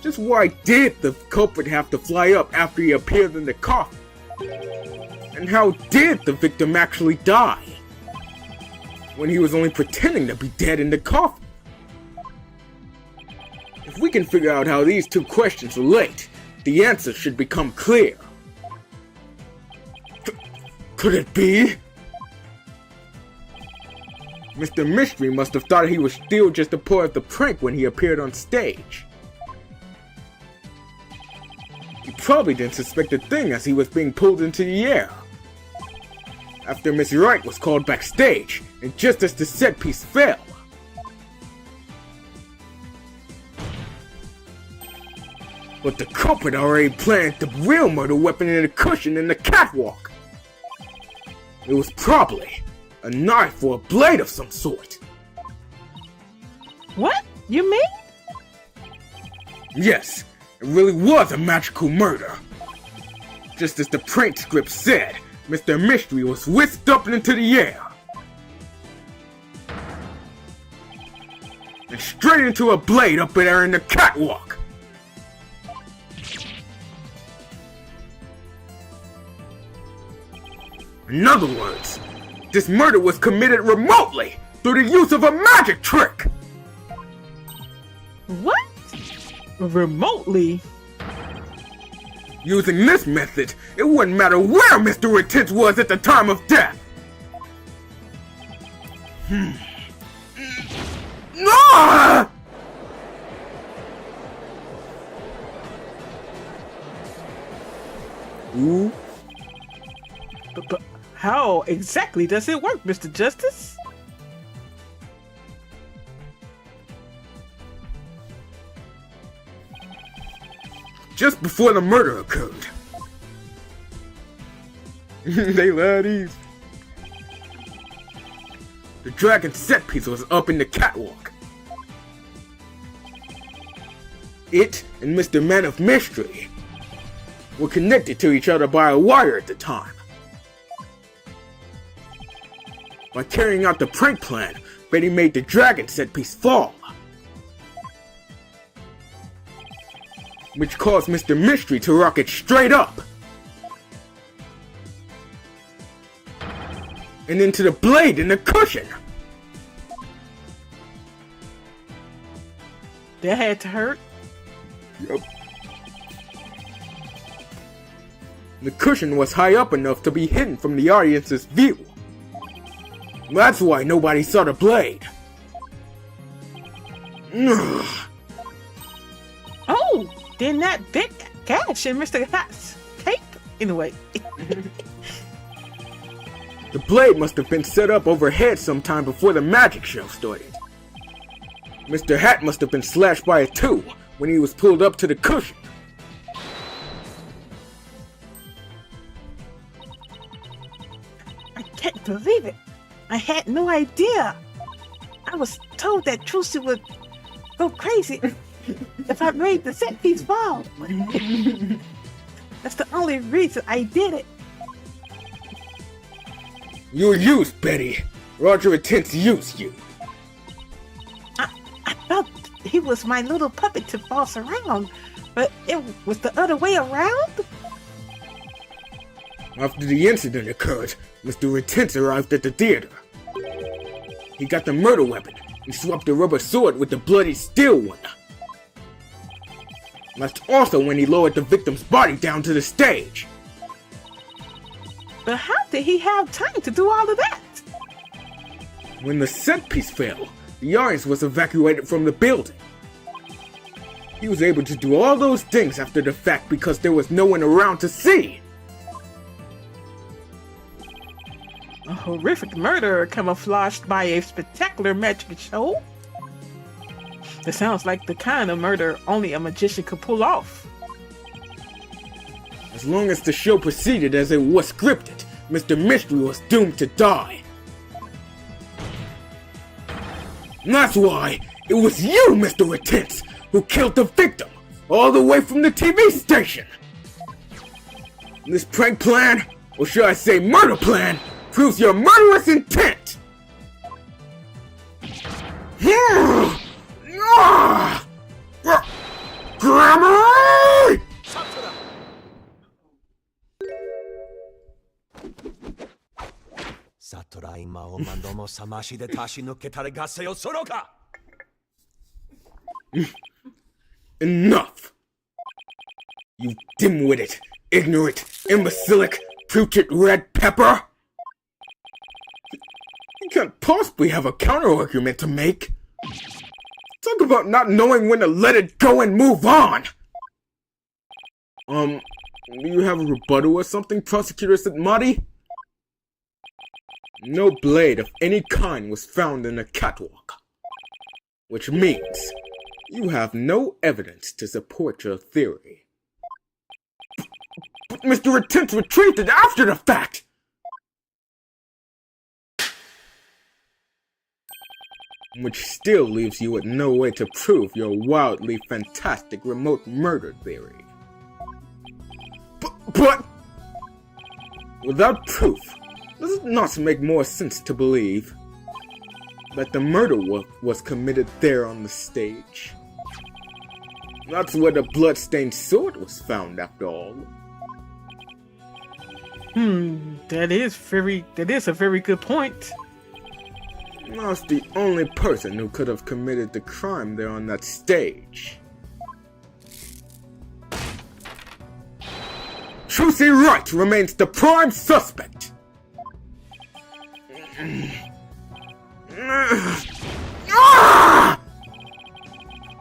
Just why did the culprit have to fly up after he appeared in the coffin? And how did the victim actually die when he was only pretending to be dead in the coffin? If we can figure out how these two questions relate, the answer should become clear. Could it be? Mr. Mystery must have thought he was still just a part of the prank when he appeared on stage. He probably didn't suspect a thing as he was being pulled into the air. After Miss Wright was called backstage, and just as the set piece fell. But the culprit already planned the real murder weapon in the cushion in the catwalk. It was probably a knife or a blade of some sort. What? You mean? Yes, it really was a magical murder. Just as the prank script said, Mr. Mystery was whisked up into the air. And straight into a blade up there in the catwalk. In other words, this murder was committed remotely through the use of a magic trick. What? Remotely? Using this method, it wouldn't matter where Mr. Retinz was at the time of death. Ah! Ooh. But how exactly does it work, Mr. Justice? Just before the murder occurred. They love these. The dragon set piece was up in the catwalk. It and Mr. Man of Mystery were connected to each other by a wire at the time. By carrying out the prank plan, Betty made the dragon set piece fall, which caused Mr. Mystery to rocket straight up and into the blade in the cushion. That had to hurt. Yup. The cushion was high up enough to be hidden from the audience's view. That's why nobody saw the blade. Oh, then that big gash in Mr. Hat's cape. Anyway. The blade must have been set up overhead sometime before the magic show started. Mr. Hat must have been slashed by it too when he was pulled up to the cushion. I can't believe it. I had no idea. I was told that Trucy would go crazy if I made the set piece fall. That's the only reason I did it. You were used, Betty. Roger Retinz used you. I thought he was my little puppet to boss around, but it was the other way around? After the incident occurred, Mr. Retinz arrived at the theater. He got the murder weapon and swapped the rubber sword with the bloody steel one. That's also when he lowered the victim's body down to the stage. But how did he have time to do all of that? When the set piece fell, the audience was evacuated from the building. He was able to do all those things after the fact because there was no one around to see. A horrific murder camouflaged by a spectacular magic show? That sounds like the kind of murder only a magician could pull off. As long as the show proceeded as it was scripted, Mr. Mystery was doomed to die. And that's why it was you, Mr. Retinz, who killed the victim, all the way from the TV station. This prank plan, or should I say murder plan, proves your murderous intent. Grammar! Enough! You dim-witted, ignorant, imbecilic, putrid red pepper! You can't possibly have a counter-argument to make. Talk about not knowing when to let it go and move on! Do you have a rebuttal or something, Prosecutor Sitmati? No blade of any kind was found in the catwalk. Which means you have no evidence to support your theory. But Mr. Retinz retreated after the fact! Which still leaves you with no way to prove your wildly fantastic remote murder theory. But without proof, does it not make more sense to believe that the murder was committed there on the stage? That's where the blood-stained sword was found, after all. That is a very good point. That's the only person who could have committed the crime there on that stage. Trucy Wright remains the prime suspect.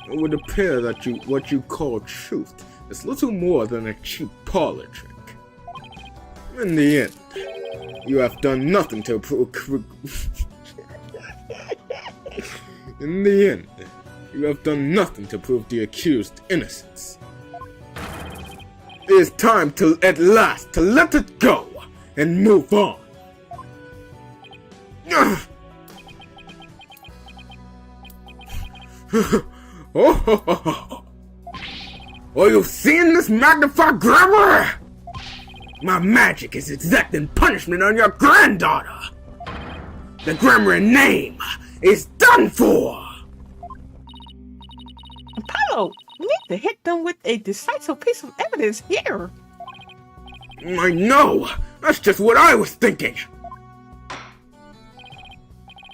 It would appear that what you call truth is little more than a cheap parlor trick. In the end, you have done nothing to prove. In the end, you have done nothing to prove the accused innocence. It is time to, at last, to let it go and move on. Are you seeing this magnified grammar? My magic is exacting punishment on your granddaughter. The grammar name is done for. Apollo, we need to hit them with a decisive piece of evidence here. I know. That's just what I was thinking.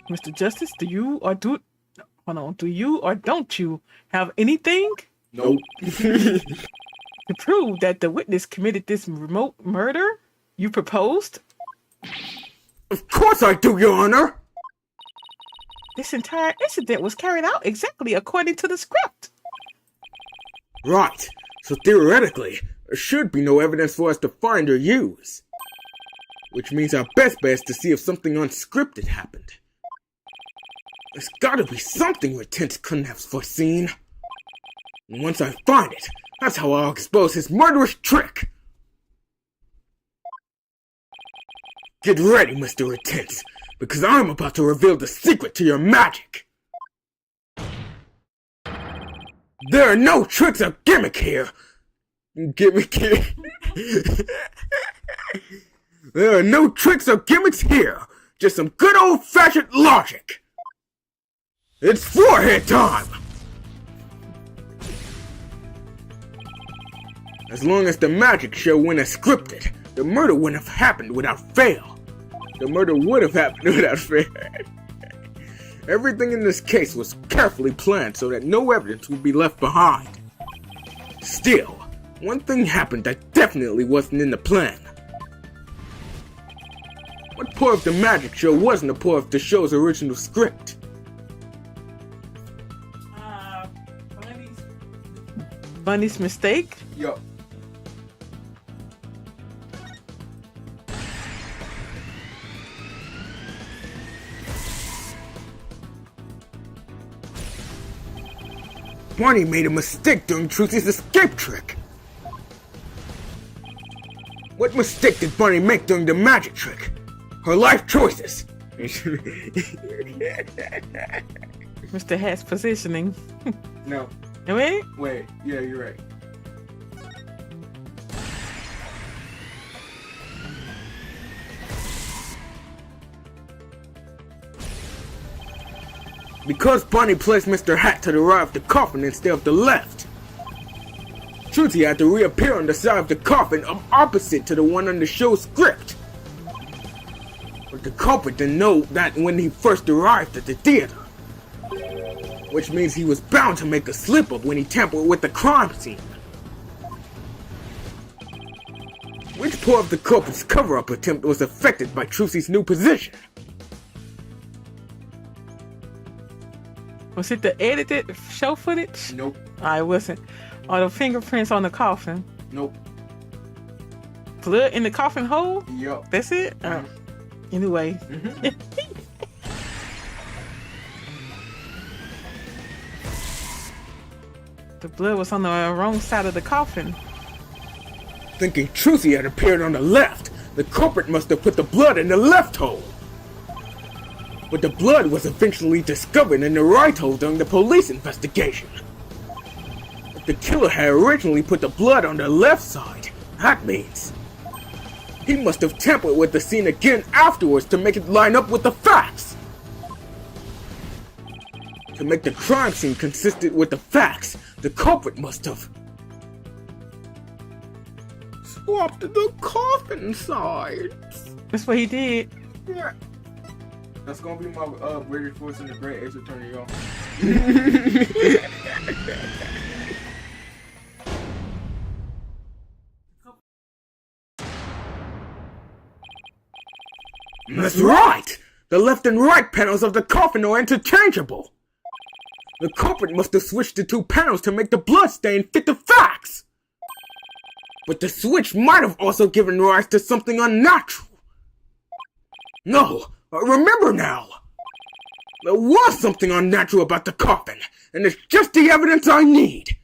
Mr. Justice, do you or don't you have anything? Nope. To prove that the witness committed this remote murder you proposed? Of course I do, Your Honor. This entire incident was carried out exactly according to the script. Right. So theoretically, there should be no evidence for us to find or use. Which means our best bet is to see if something unscripted happened. There's gotta be something Retinz couldn't have foreseen. And once I find it, that's how I'll expose his murderous trick. Get ready, Mr. Retinz, because I'm about to reveal the secret to your magic. There are no tricks or gimmick here. There are no tricks or gimmicks here. Just some good old-fashioned logic. It's forehead time! As long as the magic show went as scripted, the murder wouldn't have happened without fail. The murder would have happened without fail. Everything in this case was carefully planned so that no evidence would be left behind. Still, one thing happened that definitely wasn't in the plan. What part of the magic show wasn't a part of the show's original script? Bunny's mistake? Yo. Bunny made a mistake during Trucy's escape trick. What mistake did Bunny make during the magic trick? Her life choices. Mr. Hat's positioning. No. Wait? Wait. Yeah, you're right. Because Bunny placed Mr. Hat to the right of the coffin instead of the left, Trucy had to reappear on the side of the coffin opposite to the one on the show's script. But the culprit didn't know that when he first arrived at the theater. Which means he was bound to make a slip-up when he tampered with the crime scene. Which part of the culprit's cover-up attempt was affected by Trucy's new position? Was it the edited show footage? Nope. I wasn't. Or the fingerprints on the coffin? Nope. Blood in the coffin hole? Yup. That's it? Anyway. The blood was on the wrong side of the coffin. Thinking Trucy had appeared on the left, the culprit must have put the blood in the left hole. But the blood was eventually discovered in the right hole during the police investigation. If the killer had originally put the blood on the left side, that means he must have tampered with the scene again afterwards to make it line up with the facts. To make the crime scene consistent with the facts, the culprit must have swapped the coffin sides. That's what he did. Yeah. That's gonna be my British Force in the Great Ace Attorney, y'all. That's right! The left and right panels of the coffin are interchangeable. The culprit must have switched the two panels to make the blood stain fit the facts. But the switch might have also given rise to something unnatural. No, remember now. There was something unnatural about the coffin, and it's just the evidence I need.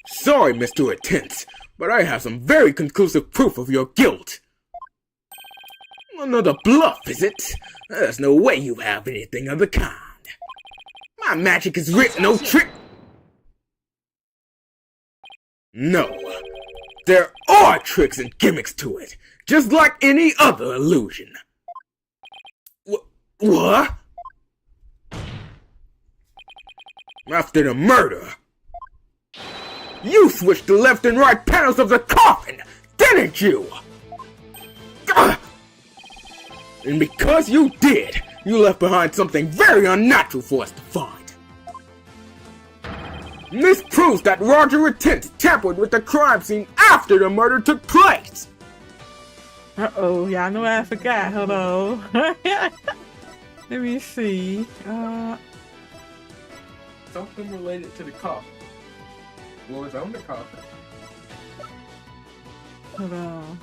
Sorry, Mr. Retinz, but I have some very conclusive proof of your guilt. Another bluff, is it? There's no way you have anything of the kind. My magic is written, no trick. No, there are tricks and gimmicks to it, just like any other illusion. What? After the murder, you switched the left and right panels of the coffin, didn't you? Ugh. And because you did, you left behind something very unnatural for us to find. And this proves that Roger Retinz tampered with the crime scene after the murder took place. Uh-oh, y'all know I forgot. Hold on. Let me see. Something related to the coffin. What was on the coffin? Hold on.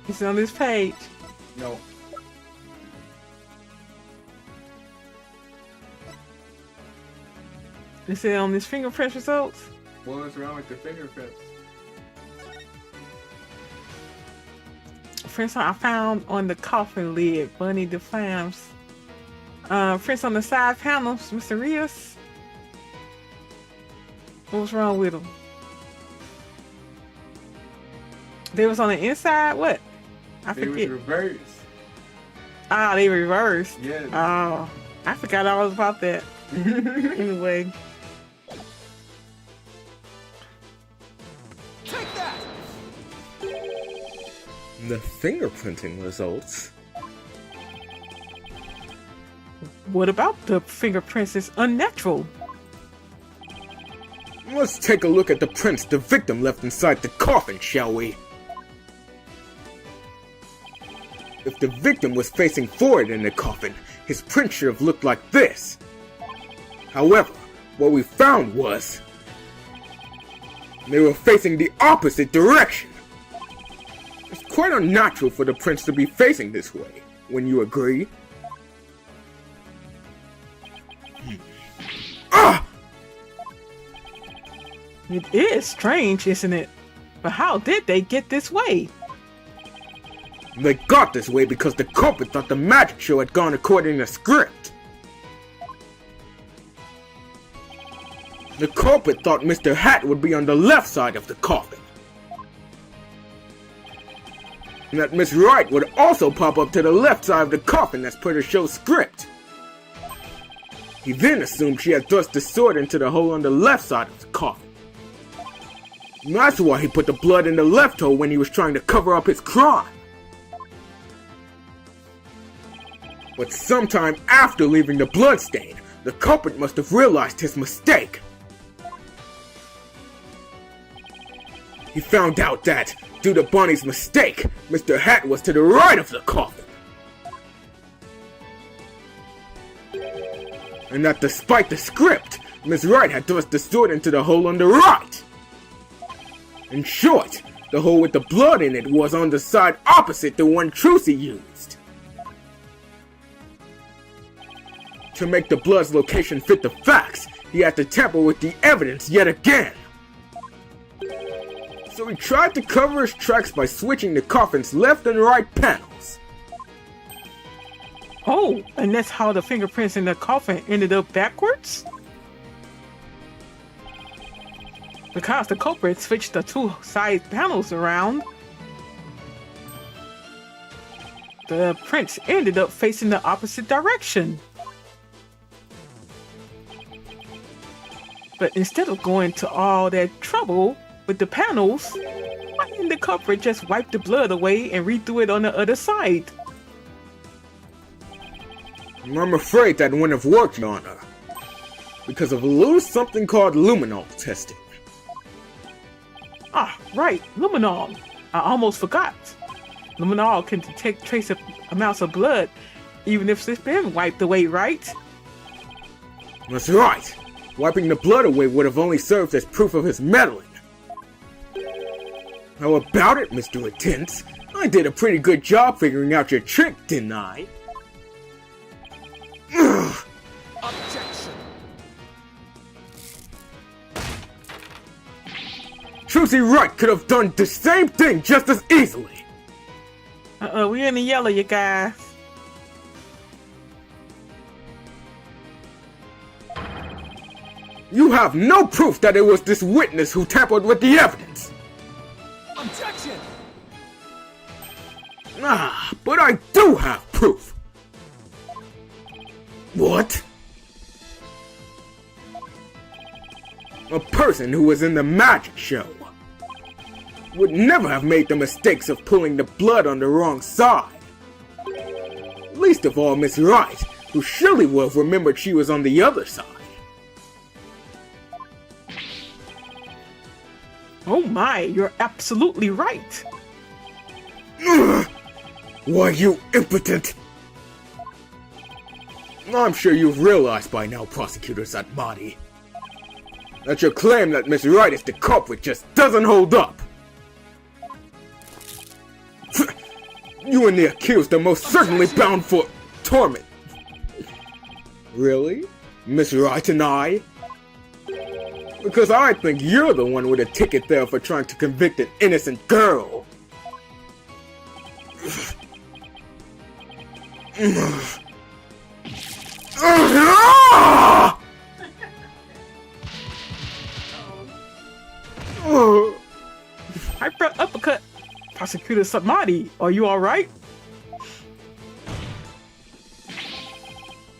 It's on this page. No. Is it on this fingerprint results? What was wrong with the fingerprints? Prints I found on the coffin lid. Bunny defines. Prints on the side panels. Mysterious. What was wrong with them? They was on the inside? What? I They forget. was reversed. Ah, they reversed. Yeah. Oh, I forgot all about that. Anyway. Take that! The fingerprinting results. What about the fingerprints? It's unnatural. Let's take a look at the prints the victim left inside the coffin, shall we? If the victim was facing forward in the coffin, his print should have looked like this. However, what we found was they were facing the opposite direction. It's quite unnatural for the prints to be facing this way, wouldn't you agree? Ah! It is strange, isn't it? But how did they get this way? They got this way because the culprit thought the magic show had gone according to script. The culprit thought Mr. Hat would be on the left side of the coffin. And that Miss Wright would also pop up to the left side of the coffin as per the show's script. He then assumed she had thrust the sword into the hole on the left side of the coffin. And that's why he put the blood in the left hole when he was trying to cover up his crime. But sometime after leaving the bloodstain, the culprit must have realized his mistake. He found out that, due to Bonnie's mistake, Mr. Hat was to the right of the coffin. And that despite the script, Miss Wright had thrust the sword into the hole on the right. In short, the hole with the blood in it was on the side opposite the one Trucy used. To make the blood's location fit the facts, he had to tamper with the evidence yet again. So he tried to cover his tracks by switching the coffin's left and right panels. Oh, and that's how the fingerprints in the coffin ended up backwards? Because the culprit switched the two side panels around, the prints ended up facing the opposite direction. But instead of going to all that trouble with the panels, why didn't the culprit just wipe the blood away and redo it on the other side? I'm afraid that wouldn't have worked on her, because of a little something called luminol testing. Ah, right, luminol. I almost forgot. Luminol can detect trace amounts of blood, even if it's been wiped away, right? That's right. Wiping the blood away would have only served as proof of his meddling. How about it, Mr. Retinz? I did a pretty good job figuring out your trick, didn't I? Ugh. Objection! Trucy Wright could have done the same thing just as easily. We're in the yellow, you guys. You have no proof that it was this witness who tampered with the evidence. Objection! Ah, but I do have proof. What? A person who was in the magic show would never have made the mistakes of pulling the blood on the wrong side. Least of all Miss Wright, who surely would have remembered she was on the other side. Oh my, you're absolutely right. Ugh, Why, you impotent! I'm sure you've realized by now, prosecutors at Mahdi, that your claim that Miss Wright is the culprit just doesn't hold up. You and the accused are most certainly bound for torment. Really? Miss Wright and I? Because I think you're the one with a ticket there for trying to convict an innocent girl. Hyper uppercut. Prosecutor Samadi, are you alright?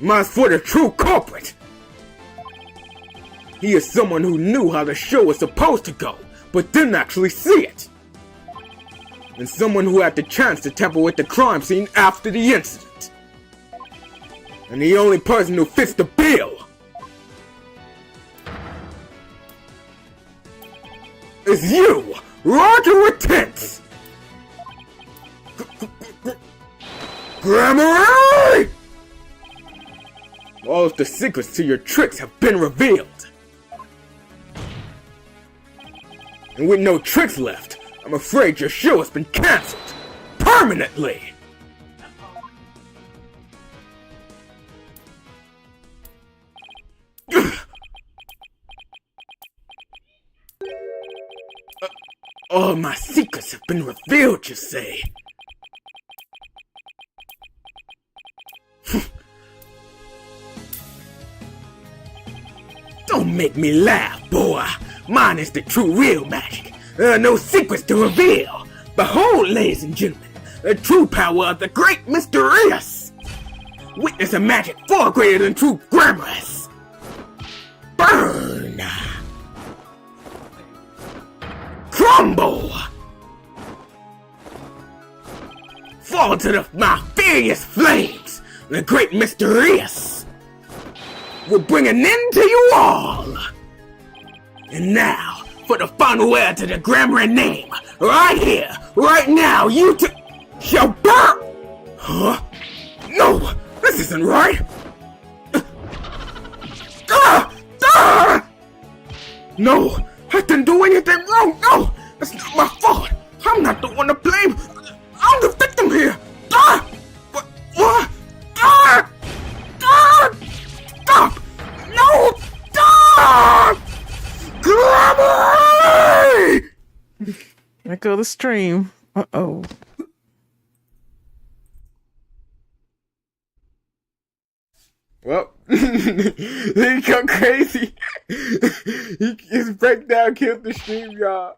As for the true culprit, he is someone who knew how the show was supposed to go, but didn't actually see it. And someone who had the chance to tamper with the crime scene after the incident. And the only person who fits the bill is you, Roger Retinz! Grammar! All of the secrets to your tricks have been revealed. And with no tricks left, I'm afraid your show has been cancelled. Permanently! All my secrets have been revealed, you say? Don't make me laugh, boy. Mine is the true real magic. There are no secrets to reveal. Behold, ladies and gentlemen, the true power of the great Mysterious. Witness a magic far greater than true glamorous. Burn! Crumble! Fall to my furious flames! The great Mysterious will bring an end to you all! And now, for the final word to the grammar name, right here, right now, you two shall burn! Huh? No! This isn't right! No! I didn't do anything wrong! No! It's not my fault! I'm not the one to blame! I'm the victim here! What? Stop! No! Stop! Grab me! Let go the stream. Uh-oh. Well, he go crazy. His breakdown killed the stream, y'all.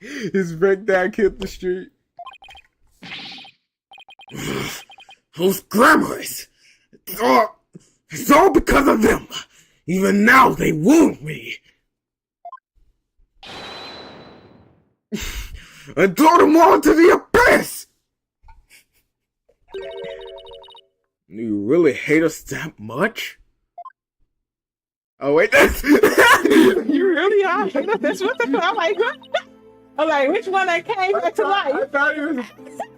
His breakdown killed the stream. Those grammars! It's all because of them! Even now they wound me! And throw them all into the abyss! Do you really hate us that much? Oh wait, that's You really are? That's what the I'm like, what? I'm like, which one that came back to life? I thought it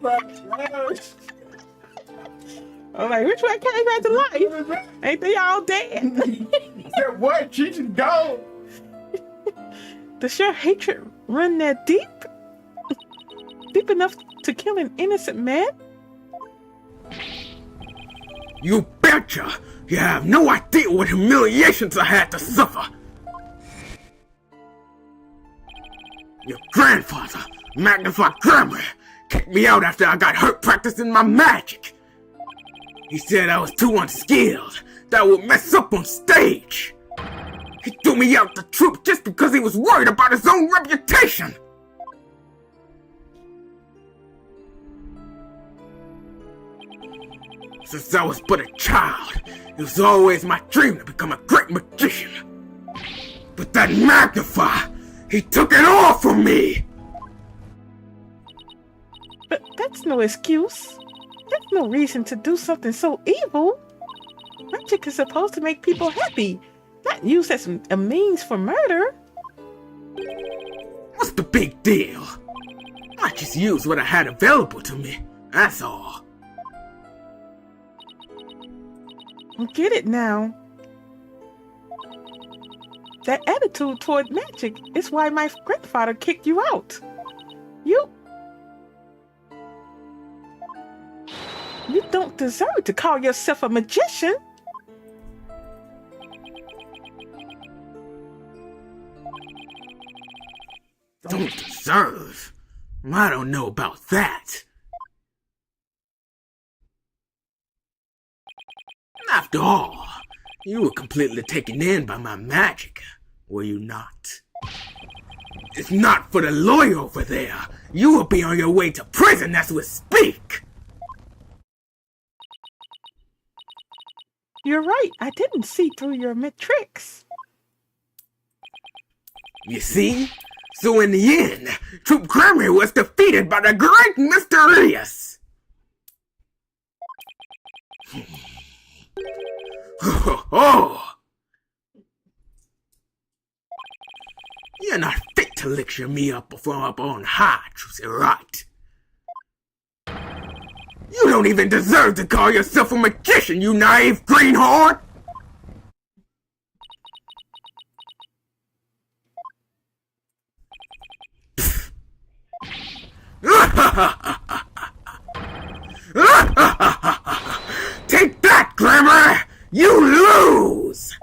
was. I'm like, which one came back to life? Ain't they all dead? Said what? Cheech and go. Does your hatred run that deep? Deep enough to kill an innocent man? You betcha! You have no idea what humiliations I had to suffer! Your grandfather, Magnified Grammar, kicked me out after I got hurt practicing my magic. He said I was too unskilled, that I would mess up on stage. He threw me out the troupe just because he was worried about his own reputation. Since I was but a child, it was always my dream to become a great magician. But that Magnify, he took it all from me! But that's no excuse. That's no reason to do something so evil. Magic is supposed to make people happy, not used as a means for murder. What's the big deal? I I just used what I had available to me, that's all. I get it now. That attitude toward magic is why my grandfather kicked you out. You don't deserve to call yourself a magician. Don't deserve? I don't know about that. After all, you were completely taken in by my magic, were you not? If not for the lawyer over there, you will be on your way to prison as we speak. You're right, I didn't see through your tricks. You see? So in the end, Troop Grammy was defeated by the great Mysterious. Oh! You're not fit to lecture me up from up on high, Trucy, right? You don't even deserve to call yourself a magician, you naive greenhorn! Take that, Glimmer! You lose!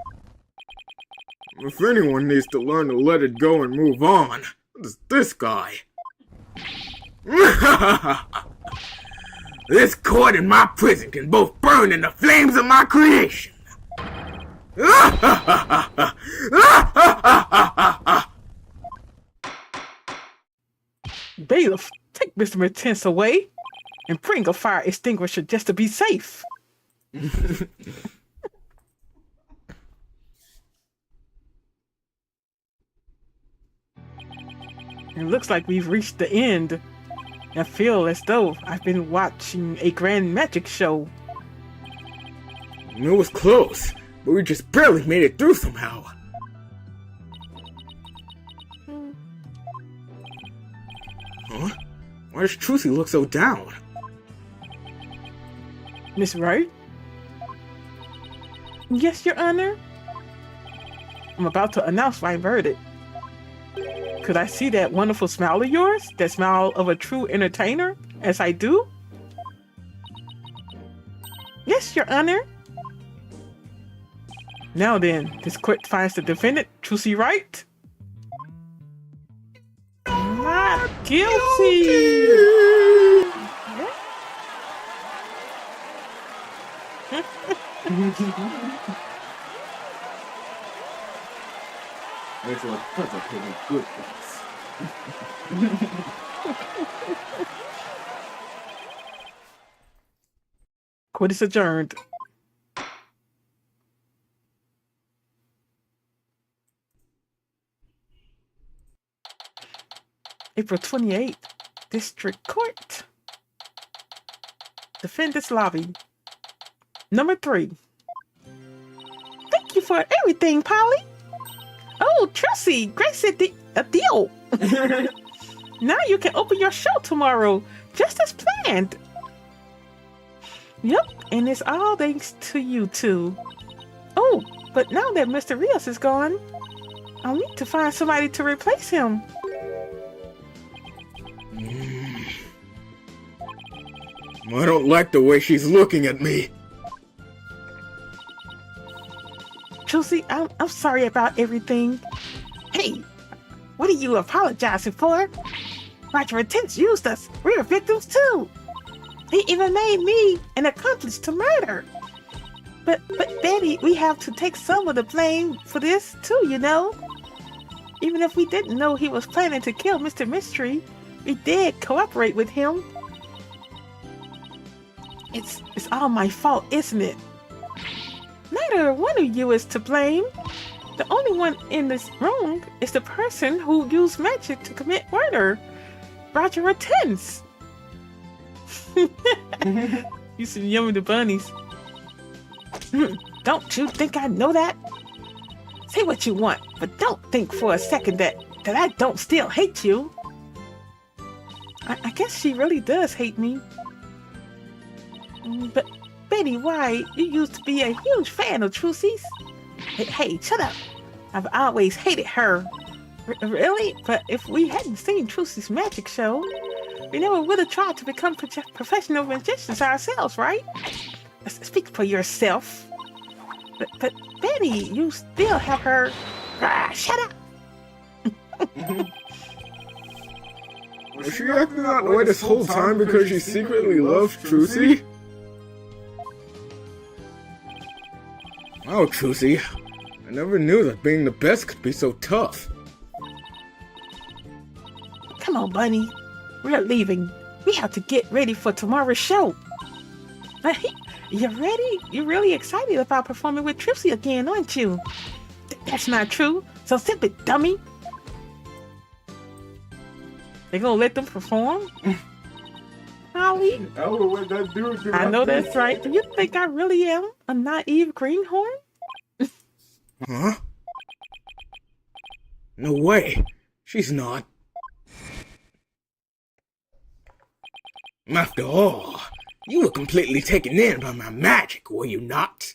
If anyone needs to learn to let it go and move on, it's this guy. This court and my prison can both burn in the flames of my creation. Bailiff, take Mr. Retinz away and bring a fire extinguisher just to be safe. It looks like we've reached the end. I feel as though I've been watching a grand magic show. It was close, but we just barely made it through somehow. Huh? Why does Trucy look so down? Miss Wright? Yes, Your Honor? I'm about to announce my verdict. Could I see that wonderful smile of yours? That smile of a true entertainer, as I do? Yes, Your Honor. Now then, this court finds the defendant, Trucy Wright, not guilty. It's like such a pretty good place. Court is adjourned. April 28th, District Court. Defendant's Lobby. Number 3. Thank you for everything, Polly. Oh, Trucy, great said a deal. Now you can open your show tomorrow, just as planned. Yep, and it's all thanks to you two. Oh, but now that Mr. Rios is gone, I'll need to find somebody to replace him. I don't like the way she's looking at me. Trucy, I'm sorry about everything. Hey, what are you apologizing for? Roger Retinz used us. We were victims too. He even made me an accomplice to murder. But Betty, we have to take some of the blame for this too, you know. Even if we didn't know he was planning to kill Mr. Mystery, we did cooperate with him. It's all my fault, isn't it? Neither one of you is to blame. The only one in this wrong is the person who used magic to commit murder, Roger Retinz. You some yummy the bunnies. Don't you think I know that? Say what you want, but don't think for a second that I don't still hate you. I guess she really does hate me. But Betty White, you used to be a huge fan of Trucy's. Hey, shut up. I've always hated her. Really? But if we hadn't seen Trucy's magic show, we never would have tried to become professional magicians ourselves, right? Speak for yourself. But Betty, you still have her... shut up! Was she acting that way this whole time because she secretly loves Trucy? Oh, Trucy. I never knew that being the best could be so tough. Come on, Bunny. We're leaving. We have to get ready for tomorrow's show. You ready? You're really excited about performing with Trucy again, aren't you? That's not true. So zip it, dummy. They gonna let them perform? Holly? Oh, what that dude do? I know that's right. Do you think I really am a naive greenhorn? Huh? No way. She's not. After all, you were completely taken in by my magic, were you not?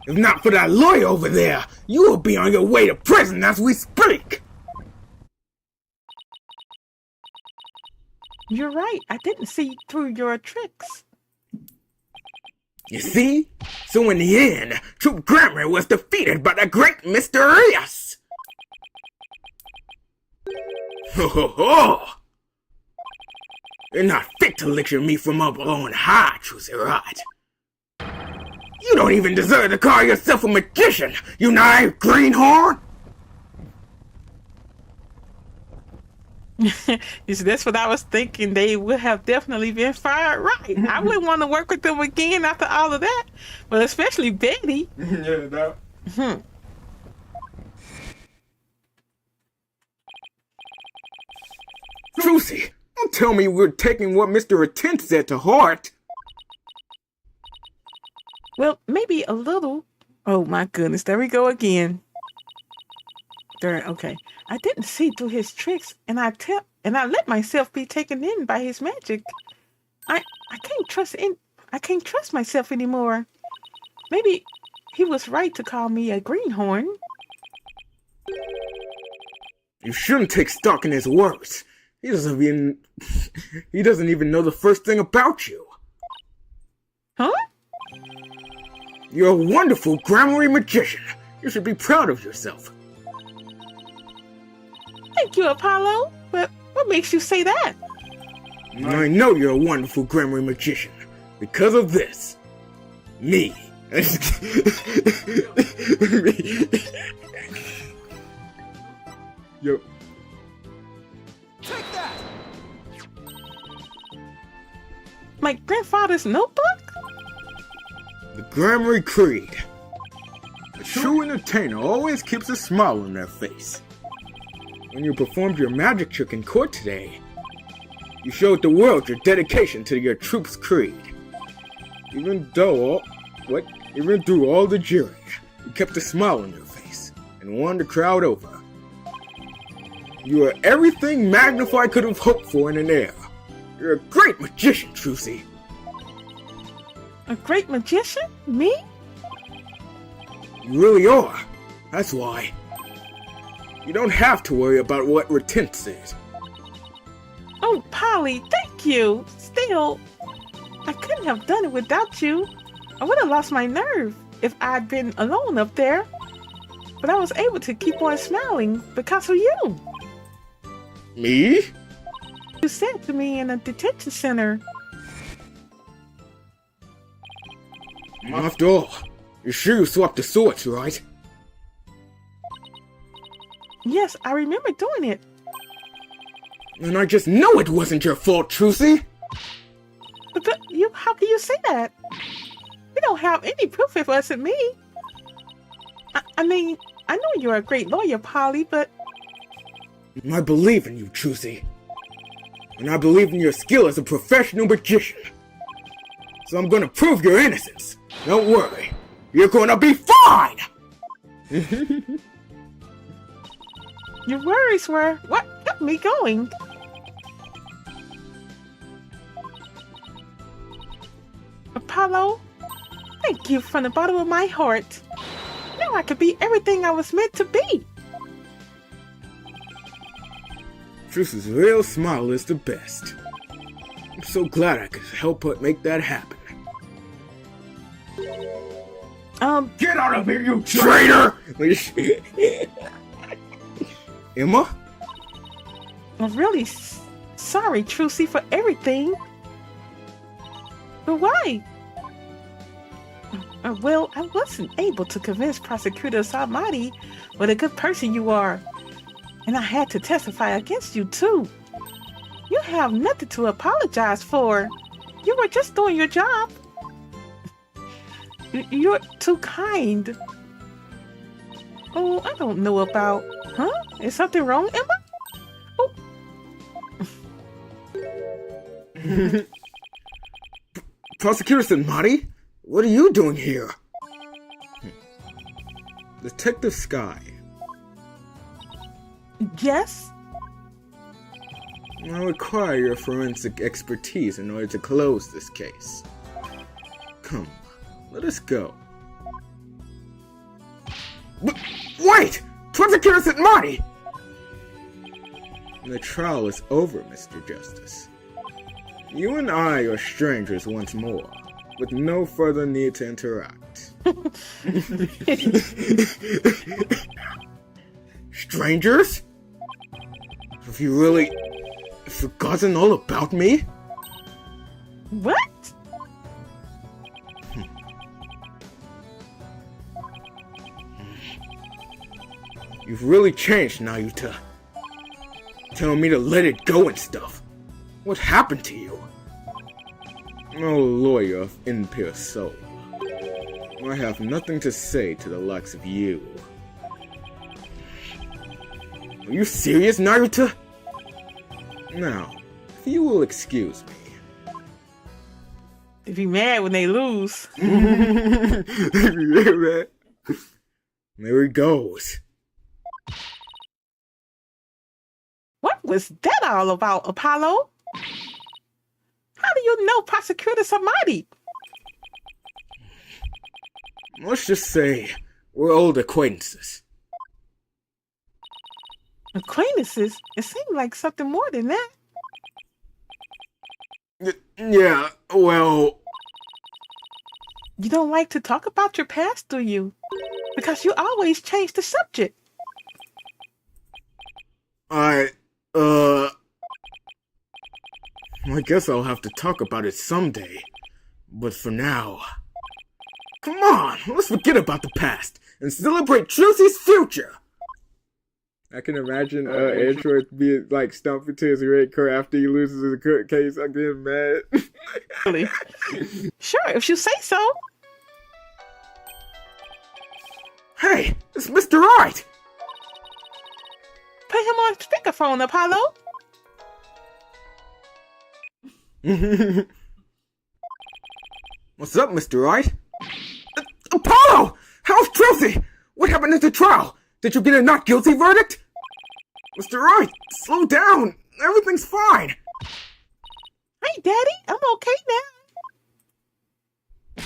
If not for that lawyer over there, you will be on your way to prison as we speak! You're right. I didn't see through your tricks. You see? So in the end, Troop Grammar was defeated by the great Mr. Rios! Ho ho ho! You're not fit to lecture me from up on high, Trucy, right? You don't even deserve to call yourself a magician, you naive greenhorn! You see, that's what I was thinking. They would have definitely been fired, right? I wouldn't want to work with them again after all of that. But especially Betty. Yeah, that. Trucy, don't tell me we're taking what Mr. Retinz said to heart. Well, maybe a little. Oh my goodness, there we go again. There, okay. I didn't see through his tricks, and I let myself be taken in by his magic. I can't trust myself anymore. Maybe he was right to call me a greenhorn. You shouldn't take stock in his words. He doesn't even know the first thing about you. Huh? You're a wonderful grammary magician. You should be proud of yourself. Thank you, Apollo. But what makes you say that? I know you're a wonderful grammary magician. Because of this. Me. Yo. Take that! My grandfather's notebook? The Grammary Creed. A true entertainer always keeps a smile on their face. When you performed your magic trick in court today, you showed the world your dedication to your troop's creed. Even through all the jeering, you kept a smile on your face and won the crowd over. You are everything Magnify could have hoped for in an era. You're a great magician, Trucy. A great magician? Me? You really are. That's why. You don't have to worry about what Retinz says. Oh, Polly, thank you. Still, I couldn't have done it without you. I would have lost my nerve if I'd been alone up there. But I was able to keep on smiling because of you. Me? You said to me in a detention center. After all, you're sure you swapped the swords, right? Yes, I remember doing it. And I just know it wasn't your fault, Trucy! But you, how can you say that? We don't have any proof it wasn't me. I mean, I know you're a great lawyer, Polly, but... I believe in you, Trucy. And I believe in your skill as a professional magician. So I'm gonna prove your innocence. Don't worry. You're gonna be fine! Your worries were what kept me going. Apollo. Thank you from the bottom of my heart. Now I could be everything I was meant to be. Truce's real smile is the best. I'm so glad I could help her make that happen. Get out of here, you Traitor! Emma? I'm really sorry, Trucy, for everything. But why? Well, I wasn't able to convince Prosecutor Samadi what a good person you are. And I had to testify against you, too. You have nothing to apologize for. You were just doing your job. You're too kind. Oh, I don't know about... Huh? Is something wrong, Emma? Oh. Prosecutor Samadi? What are you doing here? Detective Sky. Yes? I require your forensic expertise in order to close this case. Come, let us go. Wait! Prosecutor Samadi! The trial is over, Mr. Justice. You and I are strangers once more, with no further need to interact. Strangers? Have you really forgotten all about me? What? You've really changed, Nayuta. Telling me to let it go and stuff. What happened to you? No lawyer of impure soul. I have nothing to say to the likes of you. Are you serious, Naruto? Now, if you will excuse me. They be mad when they lose. There he goes. What was that all about, Apollo? How do you know Prosecutor Samadi? Let's just say we're old acquaintances. Acquaintances? It seemed like something more than that. Yeah, well... You don't like to talk about your past, do you? Because you always change the subject. I guess I'll have to talk about it someday. But for now... Come on, let's forget about the past and celebrate Trucy's future! I can imagine Android being like stumped into his red car after he loses his court case. I'm getting mad. Really? Sure, if you say so. Hey, it's Mr. Right! Put him on speakerphone, Apollo. What's up, Mr. Right? Apollo! How's Trucy? What happened at the trial? Did you get a not guilty verdict? Mr. Right, slow down. Everything's fine. Hey, Daddy, I'm okay now.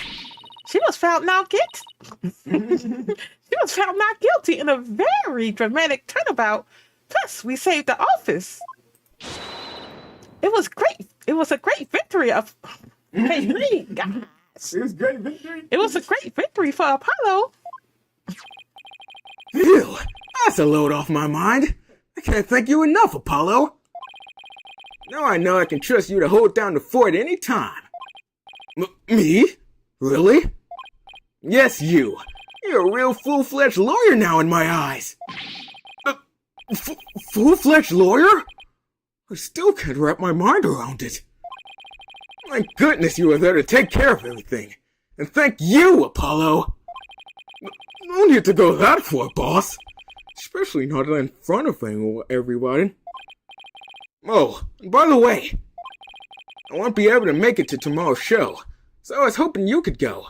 She was found not guilty. She was found not guilty in a very dramatic turnabout. Plus, we saved the office. It was great. It was a great victory of... Hey, guys. It was great victory. It was a great victory for Apollo. Phew, that's a load off my mind. I can't thank you enough, Apollo. Now I know I can trust you to hold down the fort any time. Me? Really? Yes, you. You're a real full-fledged lawyer now in my eyes. Full-fledged lawyer? I still can't wrap my mind around it. Thank goodness you were there to take care of everything. And thank you, Apollo. No need to go that far, boss. Especially not in front of everybody. Oh, and by the way, I won't be able to make it to tomorrow's show, so I was hoping you could go.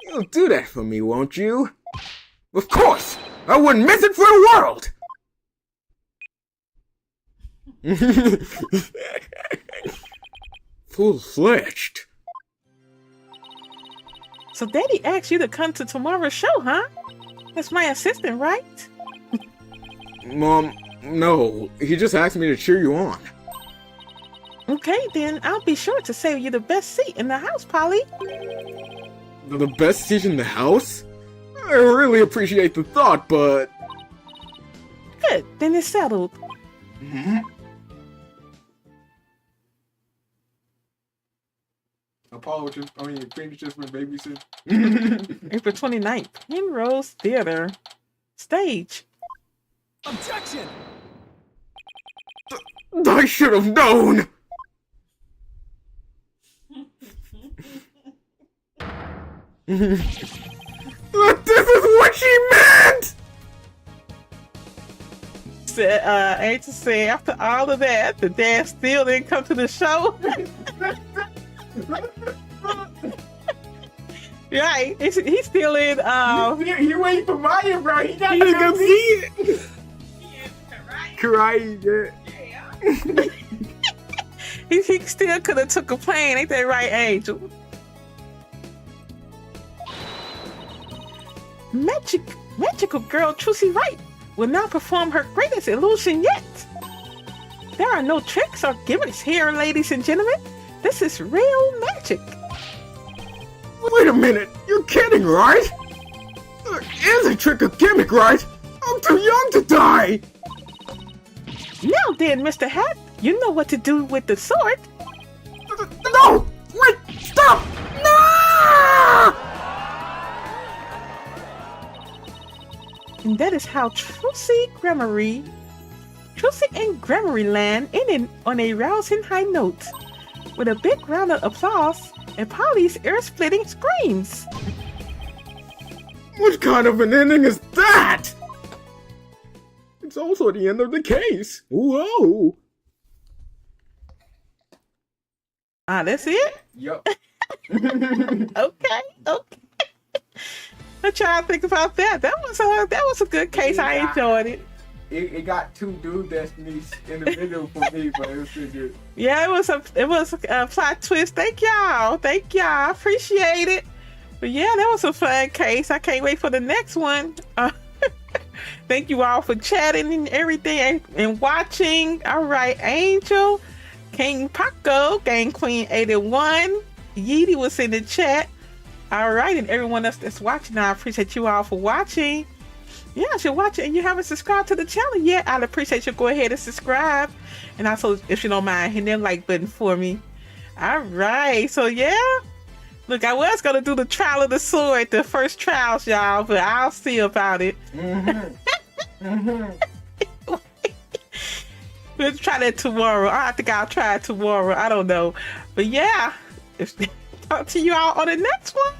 You'll do that for me, won't you? Of course! I wouldn't miss it for the world! Full-fledged. So Daddy asked you to come to tomorrow's show, huh? That's my assistant, right? Mom, no. He just asked me to cheer you on. Okay, then I'll be sure to save you the best seat in the house, Polly. The best seat in the house? I really appreciate the thought, but... Good, then it's settled. Apollo Phoenix just went babysitting. April 29th, Penrose Theater. Stage. Objection! I should have known! But this is what she meant! Angel said after all of that, the dad still didn't come to the show. Right, he's still in. He waiting for Maya, bro. He got to go see it. Crying, yeah. He still could have took a plane, ain't that right, Angel? Magical girl Trucy Wright will now perform her greatest illusion yet. There are no tricks or gimmicks here, ladies and gentlemen. This is real magic. Wait a minute, you're kidding, right? There is a trick or gimmick, right? I'm too young to die! Now then, Mr. Hat, you know what to do with the sword. No! Wait! Stop! No! And that is how Trucy and Grammary Land ended on a rousing high note, with a big round of applause and Polly's ear-splitting screams. What kind of an ending is that? It's also the end of the case. Whoa! That's it? Yup. Okay. I'm trying to think about that. That was a good case. I enjoyed it. It got two dude destinies in the middle for me, but it was pretty good. Yeah, it was a plot twist. Thank y'all. I appreciate it. But yeah, that was a fun case. I can't wait for the next one. Thank you all for chatting and everything and watching. All right, Angel, King Paco, Gang Queen 81, Yeety was in the chat. All right, and everyone else that's watching, I appreciate you all for watching. Yeah, if you're watching and you haven't subscribed to the channel yet, I'd appreciate you go ahead and subscribe. And also, if you don't mind, hit that like button for me. All right, so yeah. Look, I was going to do the trial of the sword, the first trials, y'all, but I'll see about it. We'll try that tomorrow. I think I'll try it tomorrow. I don't know. But yeah, talk to you all on the next one.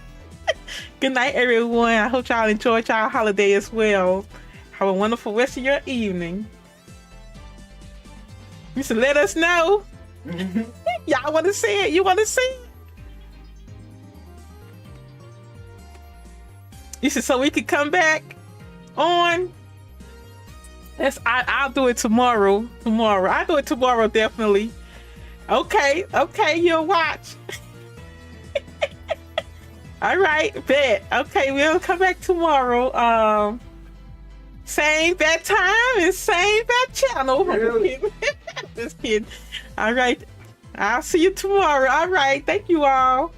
Good night, everyone. I hope y'all enjoyed y'all holiday as well. Have a wonderful rest of your evening. You should let us know. Y'all want to see it? You want to see it? You said so we could come back on. I'll do it tomorrow. I'll do it tomorrow, definitely. Okay, you'll watch. All right, bet. Okay, we'll come back tomorrow. Same bad time and same bad channel. Really? Just kidding. All right, I'll see you tomorrow. All right, thank you all.